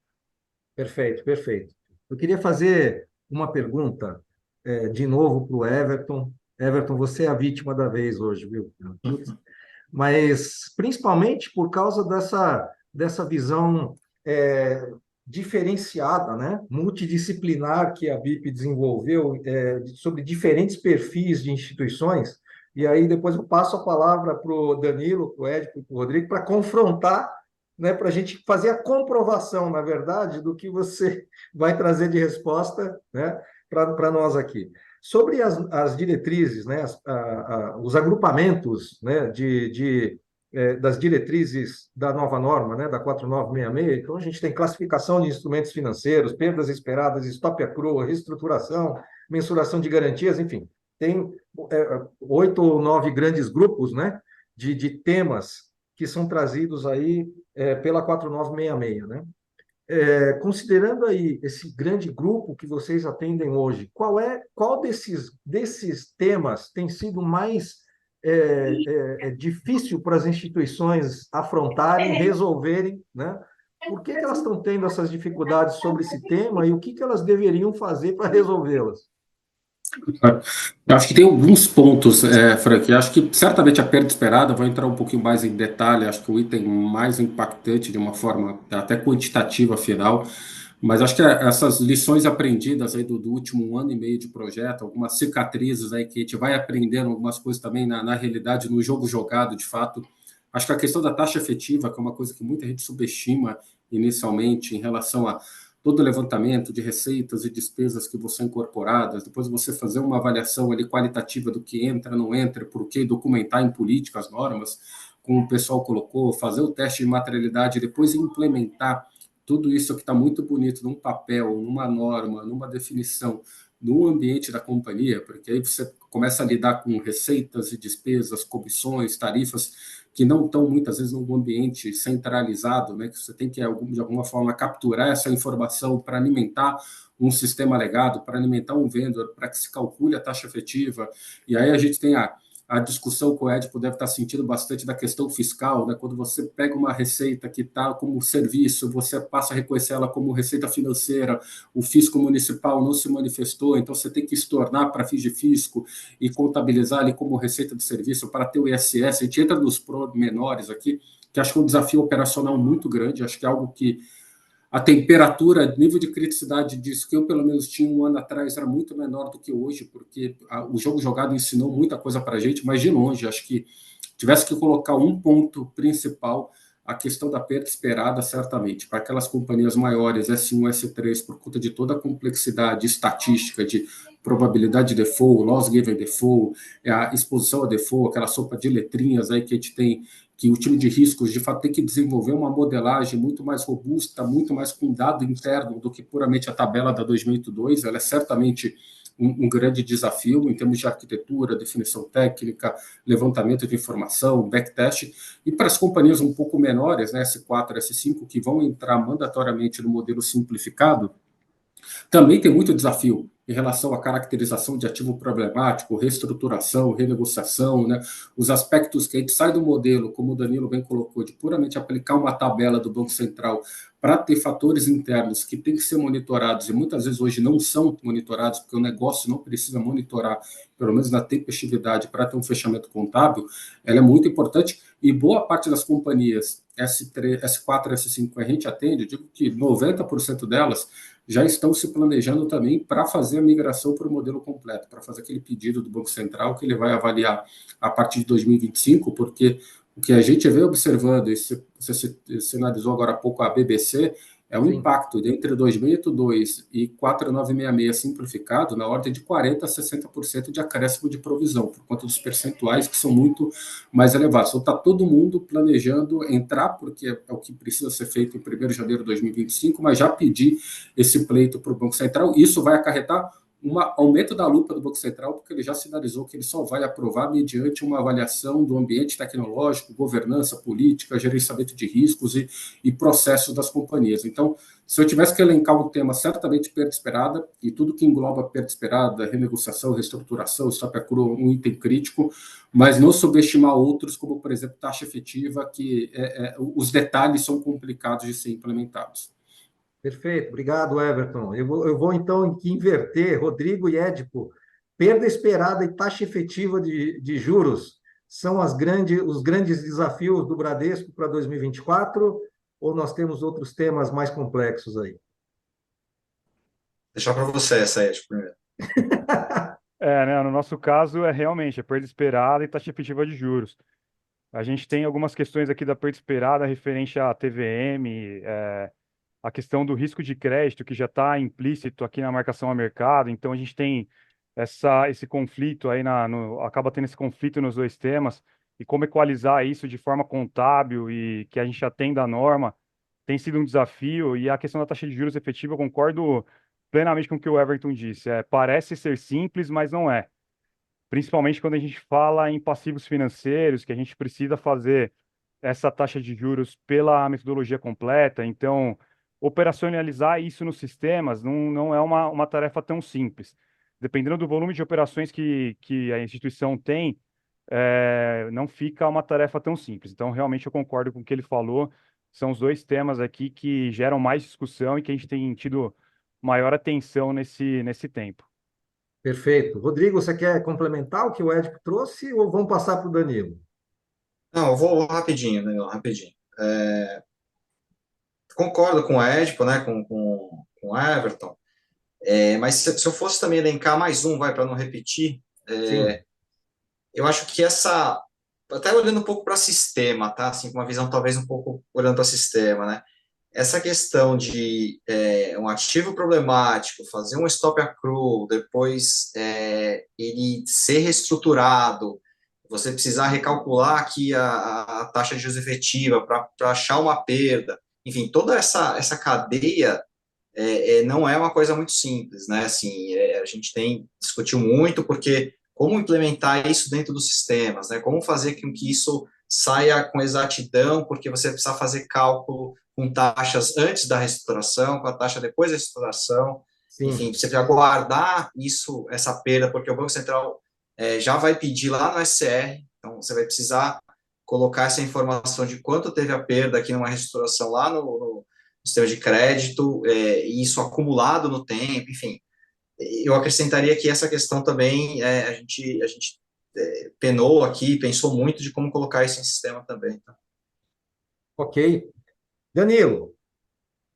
Perfeito, perfeito. Eu queria fazer uma pergunta, de novo para o Everton. Everton, você é a vítima da vez hoje, viu? Mas principalmente por causa dessa visão diferenciada, né? Multidisciplinar que a BIP desenvolveu sobre diferentes perfis de instituições. E aí depois eu passo a palavra para o Danilo, para o Ed, para o Rodrigo, para confrontar, né? Para a gente fazer a comprovação, na verdade, do que você vai trazer de resposta, né? Para nós aqui. Sobre as diretrizes, né, os agrupamentos, né, das diretrizes da nova norma, né, da 4966, então a gente tem classificação de instrumentos financeiros, perdas esperadas, stop accrual, reestruturação, mensuração de garantias, enfim, tem 8 ou 9 grandes grupos, né, de temas que são trazidos aí pela 4966, né? Considerando aí esse grande grupo que vocês atendem hoje, qual desses temas tem sido mais difícil para as instituições afrontarem, resolverem, né? Por que elas estão tendo essas dificuldades sobre esse tema e o que elas deveriam fazer para resolvê-las? Eu acho que tem alguns pontos, Frank. Eu acho que certamente a perda esperada, vou entrar um pouquinho mais em detalhe, acho que o item mais impactante de uma forma até quantitativa final, mas acho que essas lições aprendidas aí do último ano e meio de projeto, algumas cicatrizes aí que a gente vai aprendendo, algumas coisas também na realidade, no jogo jogado, de fato. Acho que a questão da taxa efetiva, que é uma coisa que muita gente subestima inicialmente em relação a todo o levantamento de receitas e despesas que vão ser incorporadas, depois você fazer uma avaliação ali qualitativa do que entra, não entra, por que documentar em política as normas, como o pessoal colocou, fazer o teste de materialidade, depois implementar tudo isso que está muito bonito num papel, numa norma, numa definição, no ambiente da companhia, porque aí você começa a lidar com receitas e despesas, comissões, tarifas, que não estão muitas vezes num ambiente centralizado, né, que você tem que, de alguma forma, capturar essa informação para alimentar um sistema legado, para alimentar um vendedor, para que se calcule a taxa efetiva. E aí a gente tem a discussão que o Edipo deve estar sentindo bastante da questão fiscal, né? Quando você pega uma receita que está como serviço, você passa a reconhecer ela como receita financeira, o fisco municipal não se manifestou, então você tem que estornar para fins de fisco e contabilizar ali como receita de serviço para ter o ISS. A gente entra nos menores aqui, que acho que é um desafio operacional muito grande, acho que é algo que a temperatura, nível de criticidade disso que eu, pelo menos, tinha um ano atrás, era muito menor do que hoje, porque o jogo jogado ensinou muita coisa para a gente, mas de longe, acho que tivesse que colocar um ponto principal, a questão da perda esperada, certamente. Para aquelas companhias maiores, S1, S3, por conta de toda a complexidade estatística de probabilidade de default, loss given default, a exposição a default, aquela sopa de letrinhas aí que a gente tem, que o time de riscos, de fato, tem que desenvolver uma modelagem muito mais robusta, muito mais com dado interno do que puramente a tabela da 2002. Ela é certamente um grande desafio em termos de arquitetura, definição técnica, levantamento de informação, backtest, e para as companhias um pouco menores, né, S4, S5, que vão entrar mandatoriamente no modelo simplificado, também tem muito desafio em relação à caracterização de ativo problemático, reestruturação, renegociação, né? Os aspectos que a gente sai do modelo, como o Danilo bem colocou, de puramente aplicar uma tabela do Banco Central para ter fatores internos que têm que ser monitorados e muitas vezes hoje não são monitorados, porque o negócio não precisa monitorar, pelo menos na tempestividade, para ter um fechamento contábil, ela é muito importante e boa parte das companhias S3, S4, S5 a gente atende, eu digo que 90% delas já estão se planejando também para fazer a migração para o modelo completo, para fazer aquele pedido do Banco Central que ele vai avaliar a partir de 2025, porque o que a gente vem observando, e você sinalizou agora há pouco a BBC, é um Sim. impacto de entre 2082 e 4966 simplificado na ordem de 40% a 60% de acréscimo de provisão, por conta dos percentuais que são muito mais elevados. Então, está todo mundo planejando entrar, porque é o que precisa ser feito em 1º de janeiro de 2025, mas já pedir esse pleito para o Banco Central. Isso vai acarretar um aumento da lupa do Banco Central, porque ele já sinalizou que ele só vai aprovar mediante uma avaliação do ambiente tecnológico, governança política, gerenciamento de riscos e processos das companhias. Então, se eu tivesse que elencar um tema, certamente perda esperada, e tudo que engloba perda esperada, renegociação, reestruturação, stop accrual, um item crítico, mas não subestimar outros, como, por exemplo, taxa efetiva, que os detalhes são complicados de ser implementados. Perfeito, obrigado, Everton. Eu vou então aqui inverter, Rodrigo e Édipo. Perda esperada e taxa efetiva de juros são os grandes desafios do Bradesco para 2024, ou nós temos outros temas mais complexos aí? Deixar para você essa, Ed, primeiro. Né, no nosso caso, realmente a perda esperada e taxa efetiva de juros. A gente tem algumas questões aqui da perda esperada referente à TVM, a questão do risco de crédito, que já está implícito aqui na marcação a mercado. Então, a gente tem esse conflito aí, acaba tendo esse conflito nos dois temas, e como equalizar isso de forma contábil e que a gente atenda a norma, tem sido um desafio. E a questão da taxa de juros efetiva, eu concordo plenamente com o que o Everton disse. Parece ser simples, mas não é. Principalmente quando a gente fala em passivos financeiros, que a gente precisa fazer essa taxa de juros pela metodologia completa. Então, operacionalizar isso nos sistemas não é uma tarefa tão simples. Dependendo do volume de operações que a instituição tem, não fica uma tarefa tão simples. Então, realmente, eu concordo com o que ele falou. São os dois temas aqui que geram mais discussão e que a gente tem tido maior atenção nesse tempo. Perfeito. Rodrigo, você quer complementar o que o Édipo trouxe ou vamos passar para o Danilo? Não, eu vou rapidinho, Danilo, rapidinho. Concordo com o Edipo, né, com o Everton, mas se eu fosse também elencar mais um, para não repetir, Sim, eu acho que até olhando um pouco para sistema, tá, assim, com uma visão talvez um pouco olhando para sistema, né, essa questão de um ativo problemático, fazer um stop accrual, depois ele ser reestruturado, você precisar recalcular aqui a taxa de juros efetiva para achar uma perda, enfim, toda essa cadeia não é uma coisa muito simples, né? Assim, a gente discutiu muito porque como implementar isso dentro dos sistemas, né? Como fazer com que isso saia com exatidão, porque você precisa fazer cálculo com taxas antes da reestruturação, com a taxa depois da reestruturação, enfim, sim. você precisa guardar isso, essa perda, porque o Banco Central já vai pedir lá no SCR, então você vai precisar colocar essa informação de quanto teve a perda aqui numa reestruturação lá no sistema de crédito, e isso acumulado no tempo, enfim. Eu acrescentaria que essa questão também a gente penou aqui, pensou muito de como colocar isso em sistema também. Tá? Ok. Danilo,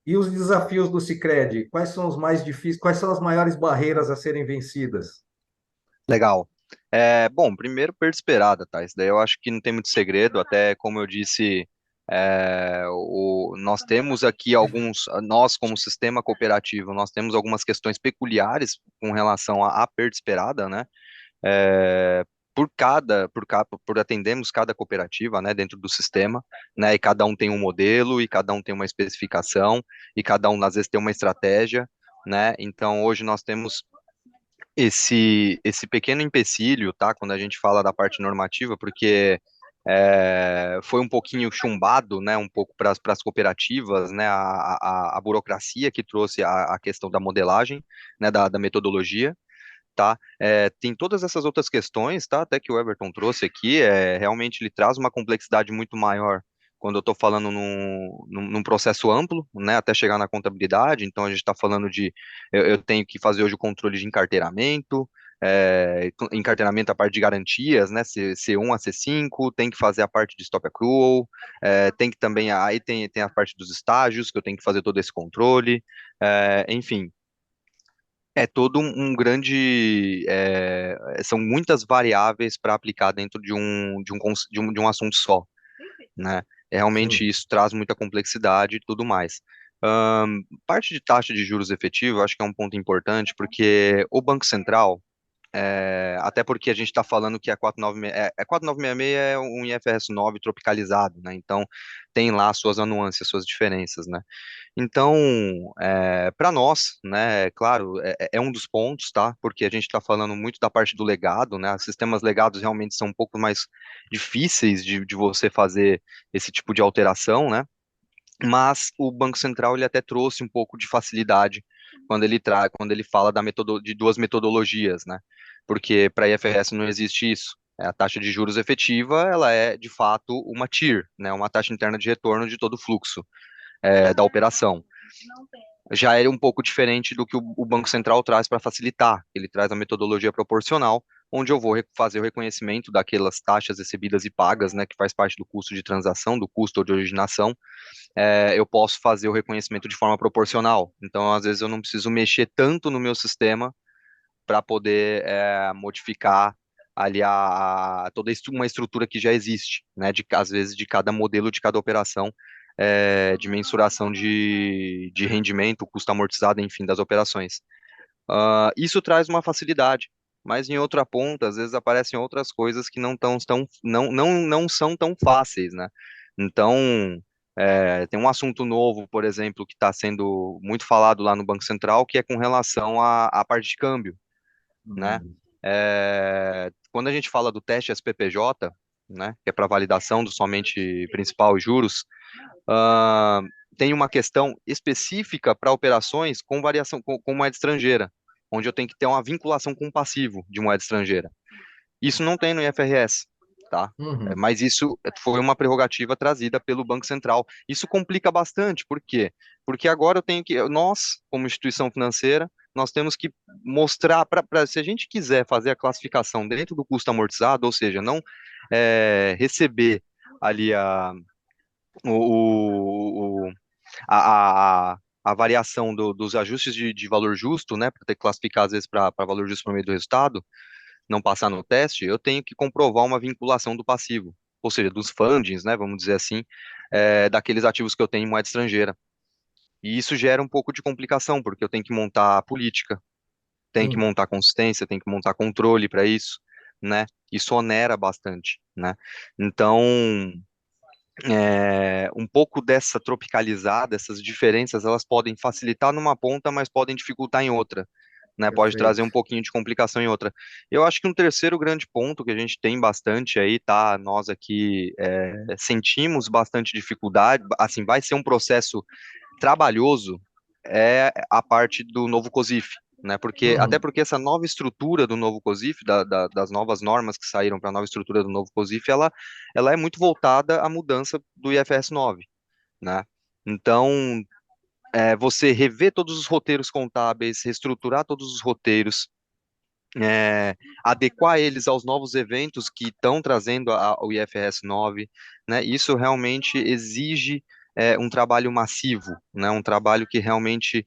e os desafios do Sicredi? Quais são os mais difíceis? Quais são as maiores barreiras a serem vencidas? Legal. Bom, primeiro, perda esperada, tá? Isso daí eu acho que não tem muito segredo, até como eu disse, Nós temos aqui nós como sistema cooperativo, nós temos algumas questões peculiares com relação à perda esperada, né? É, por atendermos cada cooperativa, né, dentro do sistema, né, e cada um tem um modelo, e cada um tem uma especificação, e cada um às vezes tem uma estratégia, né? Então hoje nós temos esse pequeno empecilho, tá? Quando a gente fala da parte normativa, porque foi um pouquinho chumbado, né? Um pouco para as cooperativas, né? A burocracia que trouxe a questão da modelagem, né? Da metodologia, tá? Tem todas essas outras questões, tá? Até que o Everton trouxe aqui, realmente ele traz uma complexidade muito maior quando eu estou falando num processo amplo, né? Até chegar na contabilidade. Então a gente está falando eu tenho que fazer hoje o controle de encarteiramento, encarteiramento a parte de garantias, né? C1 a C5, tem que fazer a parte de stop accrual, tem que também, aí tem a parte dos estágios, que eu tenho que fazer todo esse controle, enfim, é todo um grande. São muitas variáveis para aplicar dentro de um assunto só, né? Realmente Sim. isso traz muita complexidade e tudo mais. Parte de taxa de juros efetiva, eu acho que é um ponto importante, porque o Banco Central, até porque a gente está falando que a 4966 é um IFRS 9 tropicalizado, né? Então tem lá suas anuâncias, suas diferenças, né? Então, para nós, né, claro, é um dos pontos, tá? Porque a gente está falando muito da parte do legado, né? Os sistemas legados realmente são um pouco mais difíceis de você fazer esse tipo de alteração, né? Mas o Banco Central ele até trouxe um pouco de facilidade quando ele fala de duas metodologias, né? Porque para IFRS não existe isso. A taxa de juros efetiva, ela é de fato uma TIR, né? Uma taxa interna de retorno de todo o fluxo da operação. Já é um pouco diferente do que o Banco Central traz para facilitar. Ele traz a metodologia proporcional, onde eu vou fazer o reconhecimento daquelas taxas recebidas e pagas, né, que faz parte do custo de transação, do custo de originação. Eu posso fazer o reconhecimento de forma proporcional. Então, às vezes, eu não preciso mexer tanto no meu sistema para poder modificar ali toda uma estrutura que já existe, né? Às vezes de cada modelo, de cada operação, de mensuração de rendimento, custo amortizado, enfim, das operações. Isso traz uma facilidade, mas em outra ponta, às vezes aparecem outras coisas que não são tão fáceis, né? Então, tem um assunto novo, por exemplo, que está sendo muito falado lá no Banco Central, que é com relação à parte de câmbio, né? Hum. Quando a gente fala do teste SPPJ, né, que é para validação do somente principal e juros, ah, tem uma questão específica para operações com variação com moeda estrangeira, onde eu tenho que ter uma vinculação com o passivo de moeda estrangeira. Isso não tem no IFRS, tá? Uhum. Mas isso foi uma prerrogativa trazida pelo Banco Central. Isso complica bastante, por quê? Porque agora nós, como instituição financeira, nós temos que mostrar, se a gente quiser fazer a classificação dentro do custo amortizado, ou seja, não receber ali o, o- a variação dos ajustes de valor justo, né, para ter que classificar às vezes para valor justo por meio do resultado, não passar no teste, eu tenho que comprovar uma vinculação do passivo, ou seja, dos fundings, né, vamos dizer assim, daqueles ativos que eu tenho em moeda estrangeira. E isso gera um pouco de complicação, porque eu tenho que montar a política, tenho que Sim. montar consistência, tenho que montar controle para isso, né? Isso onera bastante, né? Então, um pouco dessa tropicalizada, essas diferenças, elas podem facilitar numa ponta, mas podem dificultar em outra, né? Pode trazer Perfeito. um pouquinho de complicação em outra. Eu acho que um terceiro grande ponto que a gente tem bastante aí, tá? Nós aqui sentimos bastante dificuldade, assim, vai ser um processo trabalhoso, é a parte do novo COSIF. Né, até Uhum. porque essa nova estrutura do novo COSIF, das novas normas que saíram para a nova estrutura do novo COSIF, ela é muito voltada à mudança do IFRS 9, né? Então, você rever todos os roteiros contábeis, reestruturar todos os roteiros, adequar eles aos novos eventos que estão trazendo o IFRS 9, né? Isso realmente exige um trabalho massivo, né? Um trabalho que realmente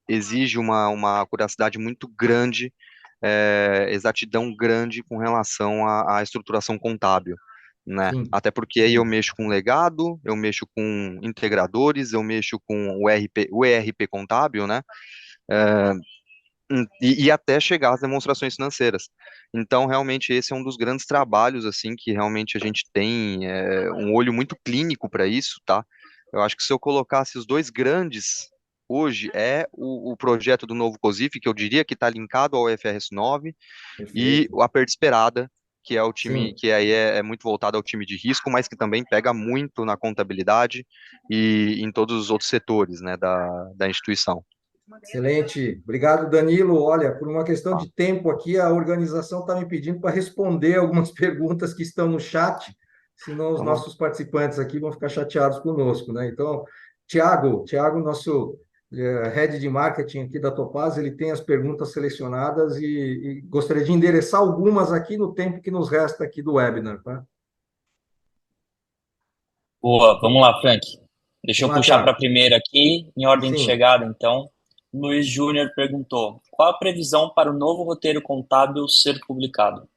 exige uma curiosidade muito grande, exatidão grande com relação à estruturação contábil. né? Sim, Até porque aí eu sim, mexo com legado, eu mexo com integradores, eu mexo com o ERP contábil, né? E até chegar às demonstrações financeiras. Então, realmente, esse é um dos grandes trabalhos, assim, que realmente a gente tem um olho muito clínico para isso, tá? Eu acho que se eu colocasse os dois grandes hoje é o projeto do novo COSIF, que eu diria que está linkado ao FRS 9, e perfeito. a Perda Esperada, que é o time Sim, que aí é muito voltado ao time de risco, mas que também pega muito na contabilidade e em todos os outros setores, né, da instituição. excelente. Obrigado, Danilo. Olha, por uma questão Tá? de tempo aqui, a organização está me pedindo para responder algumas perguntas que estão no chat, senão os Vamos lá. nossos participantes aqui vão ficar chateados conosco, né? Então, Tiago, nosso head de marketing aqui da Topaz, ele tem as perguntas selecionadas e gostaria de endereçar algumas aqui no tempo que nos resta aqui do webinar, tá? Boa, vamos lá, Frank. Deixa Vamos eu lá, puxar para a Tiago. primeira aqui, em ordem de Sim. chegada, então. Luiz Júnior perguntou: qual a previsão para o novo roteiro contábil ser publicado?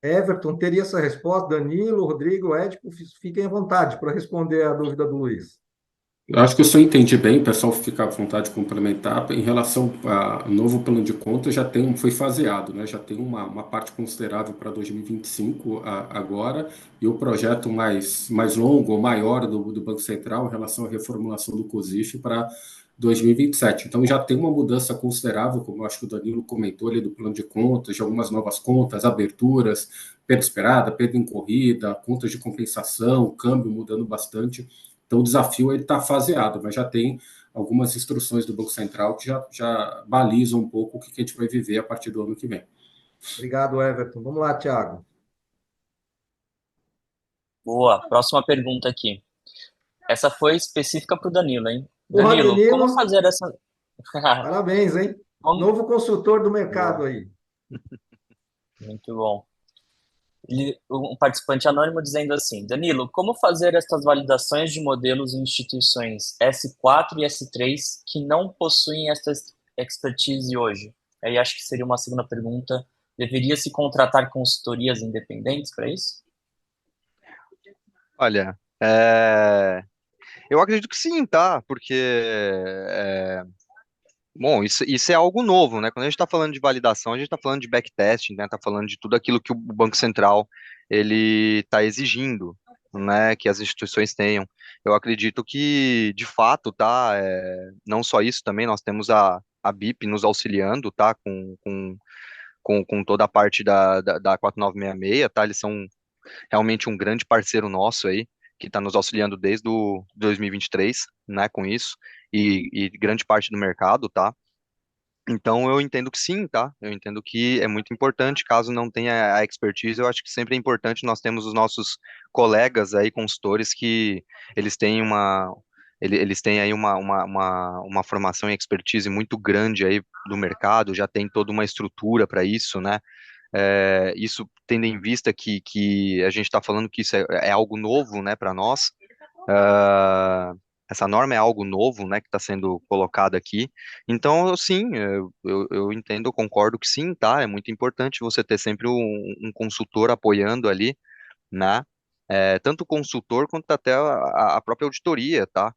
Everton, teria essa resposta? Danilo, Rodrigo, Édipo, fiquem à vontade para responder a dúvida do Luiz. Eu acho que eu só entendi bem, o pessoal fica à vontade de complementar. Em relação ao novo plano de contas, foi faseado, né? Já tem uma parte considerável para 2025 agora, e o projeto mais longo ou maior do Banco Central em relação à reformulação do COSIF para 2027. Então já tem uma mudança considerável, como eu acho que o Danilo comentou ali, do plano de contas, de algumas novas contas, aberturas, perda esperada, perda em corrida, contas de compensação, câmbio mudando bastante. Então, o desafio ele está faseado, mas já tem algumas instruções do Banco Central que já balizam um pouco o que a gente vai viver a partir do ano que vem. Obrigado, Everton. Vamos lá, Tiago. Boa, próxima pergunta aqui. Essa foi específica para o Danilo, hein? Porra, Danilo, como Danilo, fazer essa. parabéns, hein? Como- Novo consultor do Boa, mercado aí. muito bom. Um participante anônimo dizendo assim: Danilo, como fazer estas validações de modelos em instituições S4 e S3 que não possuem esta expertise hoje? Aí acho que seria uma segunda pergunta. Deveria se contratar consultorias independentes para isso? Olha, eu acredito que sim, tá? Porque, bom, isso é algo novo, né? Quando a gente está falando de validação, a gente está falando de backtesting, né? Está falando de tudo aquilo que o Banco Central ele está exigindo, né? Que as instituições tenham. Eu acredito que, de fato, tá? Não só isso, também nós temos a BIP nos auxiliando, tá? Com toda a parte da 4966, tá? Eles são realmente um grande parceiro nosso aí, que está nos auxiliando desde o 2023, né, com isso, e grande parte do mercado, tá? Então eu entendo que sim, tá? Eu entendo que é muito importante, caso não tenha a expertise, eu acho que sempre é importante nós temos os nossos colegas aí, consultores, que eles têm eles têm aí uma formação e expertise muito grande aí do mercado, já tem toda uma estrutura para isso, né? Isso tendo em vista que a gente está falando que isso é algo novo, né, para nós. ah, Essa norma é algo novo, né, que está sendo colocado aqui. Então, sim, eu entendo, eu concordo que sim, tá? É muito importante você ter sempre um consultor apoiando ali, né? Tanto o consultor quanto até a própria auditoria, tá?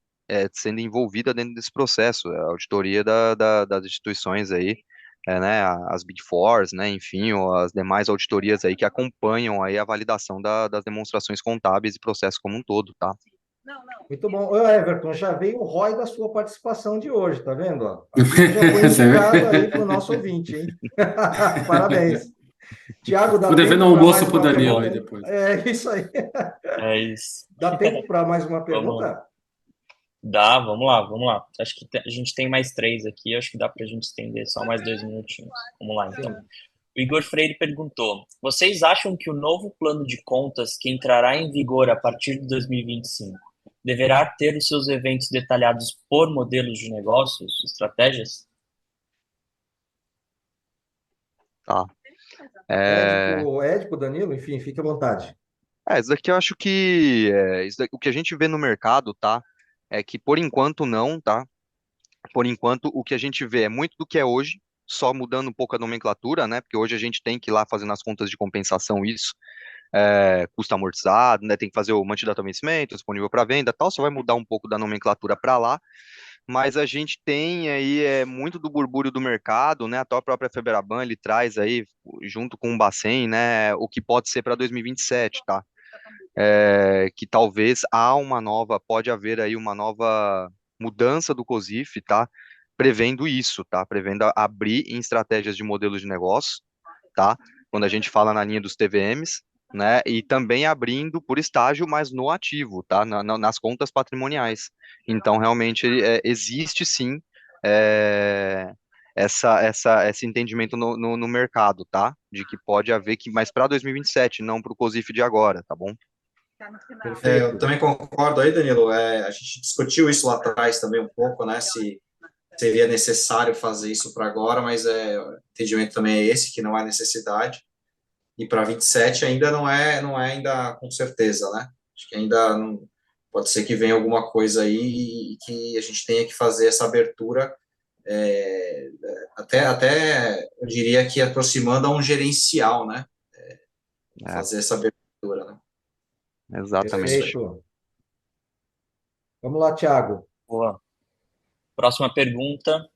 Sendo envolvida dentro desse processo, a auditoria das instituições aí, né? As Big Fours, né? Enfim, ou as demais auditorias aí que acompanham aí a validação das demonstrações contábeis e processo como um todo, tá? Muito bom. Ô, Everton, já veio o ROI da sua participação de hoje, tá vendo? Ó? A BIP já foi indicado aí para o nosso ouvinte, hein? Parabéns. Tiago, dá Tô devendo tempo um para mais almoço pro uma Muito Danilo bom. aí pergunta aí? depois. É isso aí. É isso. Dá tempo para mais uma Vamos lá. pergunta? Dá, vamos lá, vamos lá. Acho que a gente tem mais três aqui, acho que dá para a gente estender só mais 2 minutinhos. Vamos lá, então. Sim. O Igor Freire perguntou: vocês acham que o novo plano de contas que entrará em vigor a partir de 2025 deverá ter os seus eventos detalhados por modelos de negócios, estratégias? Tá. É, Édipo, Danilo, enfim, fique à vontade. isso daqui eu acho que o que a gente vê no mercado, tá? É que por enquanto não, tá? Por enquanto o que a gente vê é muito do que é hoje, só mudando um pouco a nomenclatura, né? Porque hoje a gente tem que ir lá fazendo as contas de compensação isso, custo amortizado, né? Tem que fazer o mantidato a vencimento, disponível para venda, tal. Só vai mudar um pouco da nomenclatura para lá, mas a gente tem aí muito do burbúrio do mercado, né? Até a própria Febraban ele traz aí junto com o Bacen, né? O que pode ser para 2027, tá? Que talvez pode haver aí uma nova mudança do COSIF, tá? Prevendo isso, tá? Prevendo abrir em estratégias de modelos de negócio, tá? Quando a gente fala na linha dos TVMs, né? E também abrindo por estágio, mas no ativo, tá? Nas contas patrimoniais. Então, realmente, existe sim é, esse entendimento no mercado, tá? De que pode haver mas para 2027, não para o COSIF de agora, tá bom? Eu Perfeito. também concordo aí, Danilo. A gente discutiu isso lá atrás também um pouco, né? Se seria necessário fazer isso para agora, mas o entendimento também é esse, que não há necessidade. E para 27 ainda não é ainda com certeza, né? Acho que ainda não, pode ser que venha alguma coisa aí e que a gente tenha que fazer essa abertura, até eu diria que aproximando a um gerencial, né? É, Fazer essa abertura, né? exatamente. Perfeito. Vamos lá, Thiago. Boa. Próxima pergunta.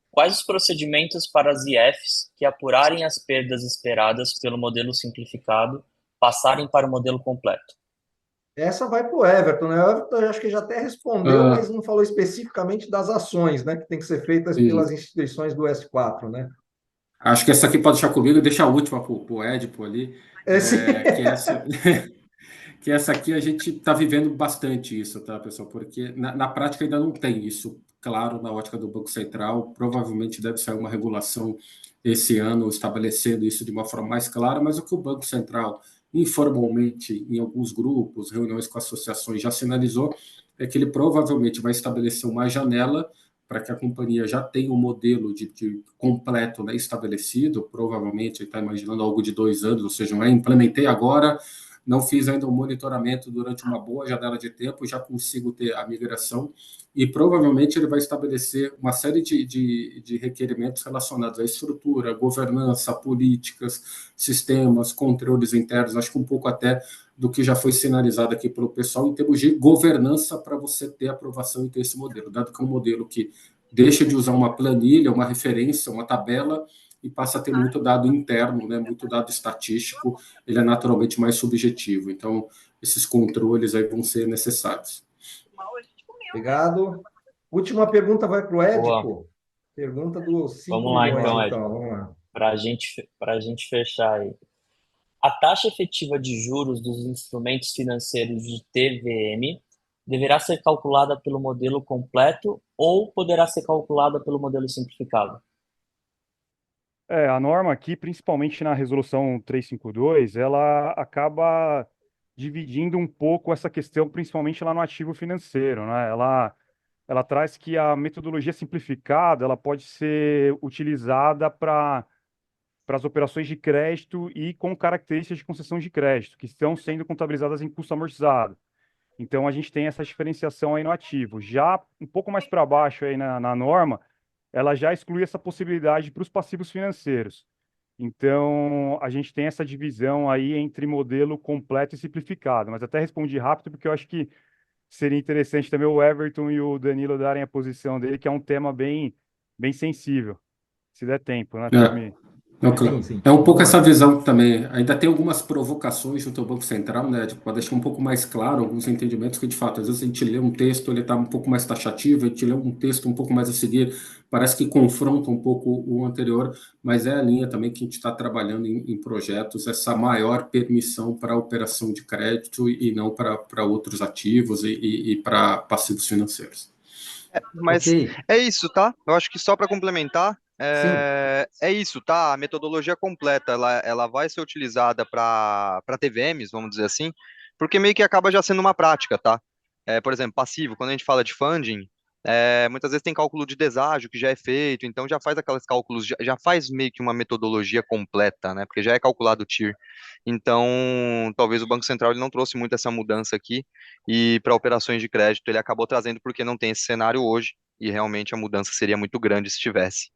Quais os procedimentos para as IFs que apurarem as perdas esperadas pelo modelo simplificado passarem para o modelo completo? Essa vai para o Everton, né? O Everton, eu acho que já até respondeu, mas Ah, não falou especificamente das ações, né? Que tem que ser feitas pelas sim. instituições do S4, né? Acho que essa aqui pode deixar comigo, deixa a última para o Edipo ali, Esse... que essa, que essa aqui a gente está vivendo bastante isso, tá, pessoal? Porque na prática ainda não tem isso, claro, na ótica do Banco Central. Provavelmente deve sair uma regulação esse ano estabelecendo isso de uma forma mais clara, mas o que o Banco Central, informalmente, em alguns grupos, reuniões com associações, já sinalizou é que ele provavelmente vai estabelecer uma janela para que a companhia já tenha um modelo de completo, né, estabelecido. Provavelmente ele está imaginando algo de 2 anos, ou seja, não é implementei agora, não fiz ainda o monitoramento durante uma boa janela de tempo, já consigo ter a migração e provavelmente ele vai estabelecer uma série de requerimentos relacionados à estrutura, governança, políticas, sistemas, controles internos, acho que um pouco até do que já foi sinalizado aqui pelo pessoal em termos de governança para você ter aprovação e ter esse modelo, dado que é um modelo que deixa de usar uma planilha, uma referência, uma tabela e passa a ter muito dado interno, né, muito dado estatístico, ele é naturalmente mais subjetivo. Então, esses controles aí vão ser necessários. Obrigado. Última pergunta vai para o Boa. Edipo. Pergunta dos 5 Vamos lá, milhões, então, Ed. então. Vamos lá. Para a gente fechar aí. A taxa efetiva de juros dos instrumentos financeiros de TVM deverá ser calculada pelo modelo completo ou poderá ser calculada pelo modelo simplificado? A norma aqui, principalmente na resolução 352, ela acaba dividindo um pouco essa questão, principalmente lá no ativo financeiro, né? Ela traz que a metodologia simplificada, ela pode ser utilizada para as operações de crédito e com características de concessão de crédito, que estão sendo contabilizadas em custo amortizado. Então, a gente tem essa diferenciação aí no ativo. Já um pouco mais para baixo aí na norma, ela já exclui essa possibilidade para os passivos financeiros. Então, a gente tem essa divisão aí entre modelo completo e simplificado. Mas até respondi rápido, porque eu acho que seria interessante também o Everton e o Danilo darem a posição dele, que é um tema bem sensível, se der tempo, né? Para É. mim. Não, Sim, claro. sim. É um pouco Vamos essa lá. visão também. Ainda tem algumas provocações junto ao Banco Central, né? Para deixar um pouco mais claro alguns entendimentos que, de fato, às vezes a gente lê um texto, ele está um pouco mais taxativo, a gente lê um texto um pouco mais a seguir, parece que confronta um pouco o anterior, mas é a linha também que a gente está trabalhando em projetos, essa maior permissão para a operação de crédito e não para outros ativos e para passivos financeiros. Ok. Mas é isso, tá? Eu acho que só para complementar, Sim. é isso, tá? A metodologia completa, ela vai ser utilizada para TVMs, vamos dizer assim, porque meio que acaba já sendo uma prática, tá? Por exemplo, passivo, quando a gente fala de funding, muitas vezes tem cálculo de deságio que já é feito, então já faz aqueles cálculos, já faz meio que uma metodologia completa, né? Porque já é calculado o TIR. Então, talvez o Banco Central ele não trouxe muito essa mudança aqui, e para operações de crédito ele acabou trazendo porque não tem esse cenário hoje, e realmente a mudança seria muito grande se tivesse.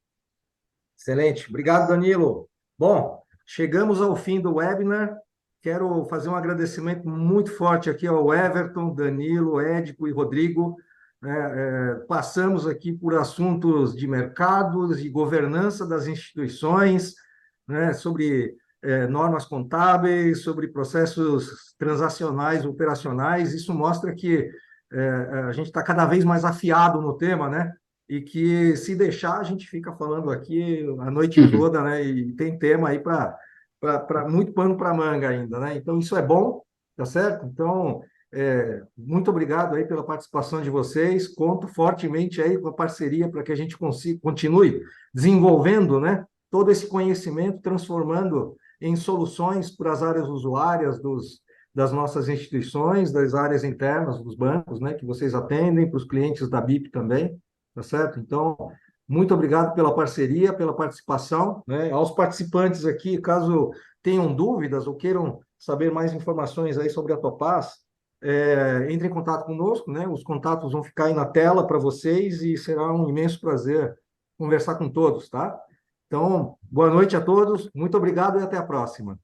Excelente. Obrigado, Danilo. Bom, chegamos ao fim do webinar. Quero fazer um agradecimento muito forte aqui ao Everton, Danilo, Édico e Rodrigo. Passamos aqui por assuntos de mercados e governança das instituições, né, sobre normas contábeis, sobre processos transacionais, operacionais. Isso mostra que a gente está cada vez mais afiado no tema, né? E que, se deixar, a gente fica falando aqui a noite toda, né? E tem tema aí para muito pano para manga ainda, né? Então, isso é bom, tá certo? Então, muito obrigado aí pela participação de vocês. Conto fortemente aí com a parceria para que a gente continue desenvolvendo, né, todo esse conhecimento, transformando em soluções para as áreas usuárias das nossas instituições, das áreas internas dos bancos, né, que vocês atendem, para os clientes da BIP também, tá certo? Então, muito obrigado pela parceria, pela participação, né? Aos participantes aqui, caso tenham dúvidas ou queiram saber mais informações aí sobre a Topaz, entre em contato conosco, né? Os contatos vão ficar aí na tela para vocês e será um imenso prazer conversar com todos, tá? Então, boa noite a todos, muito obrigado e até a próxima.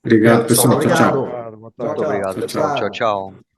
Obrigado, pessoal. Tchau, Obrigado. tchau. Obrigado, boa Tchau, tarde. Muito obrigado, tchau. pessoal. Tchau, tchau.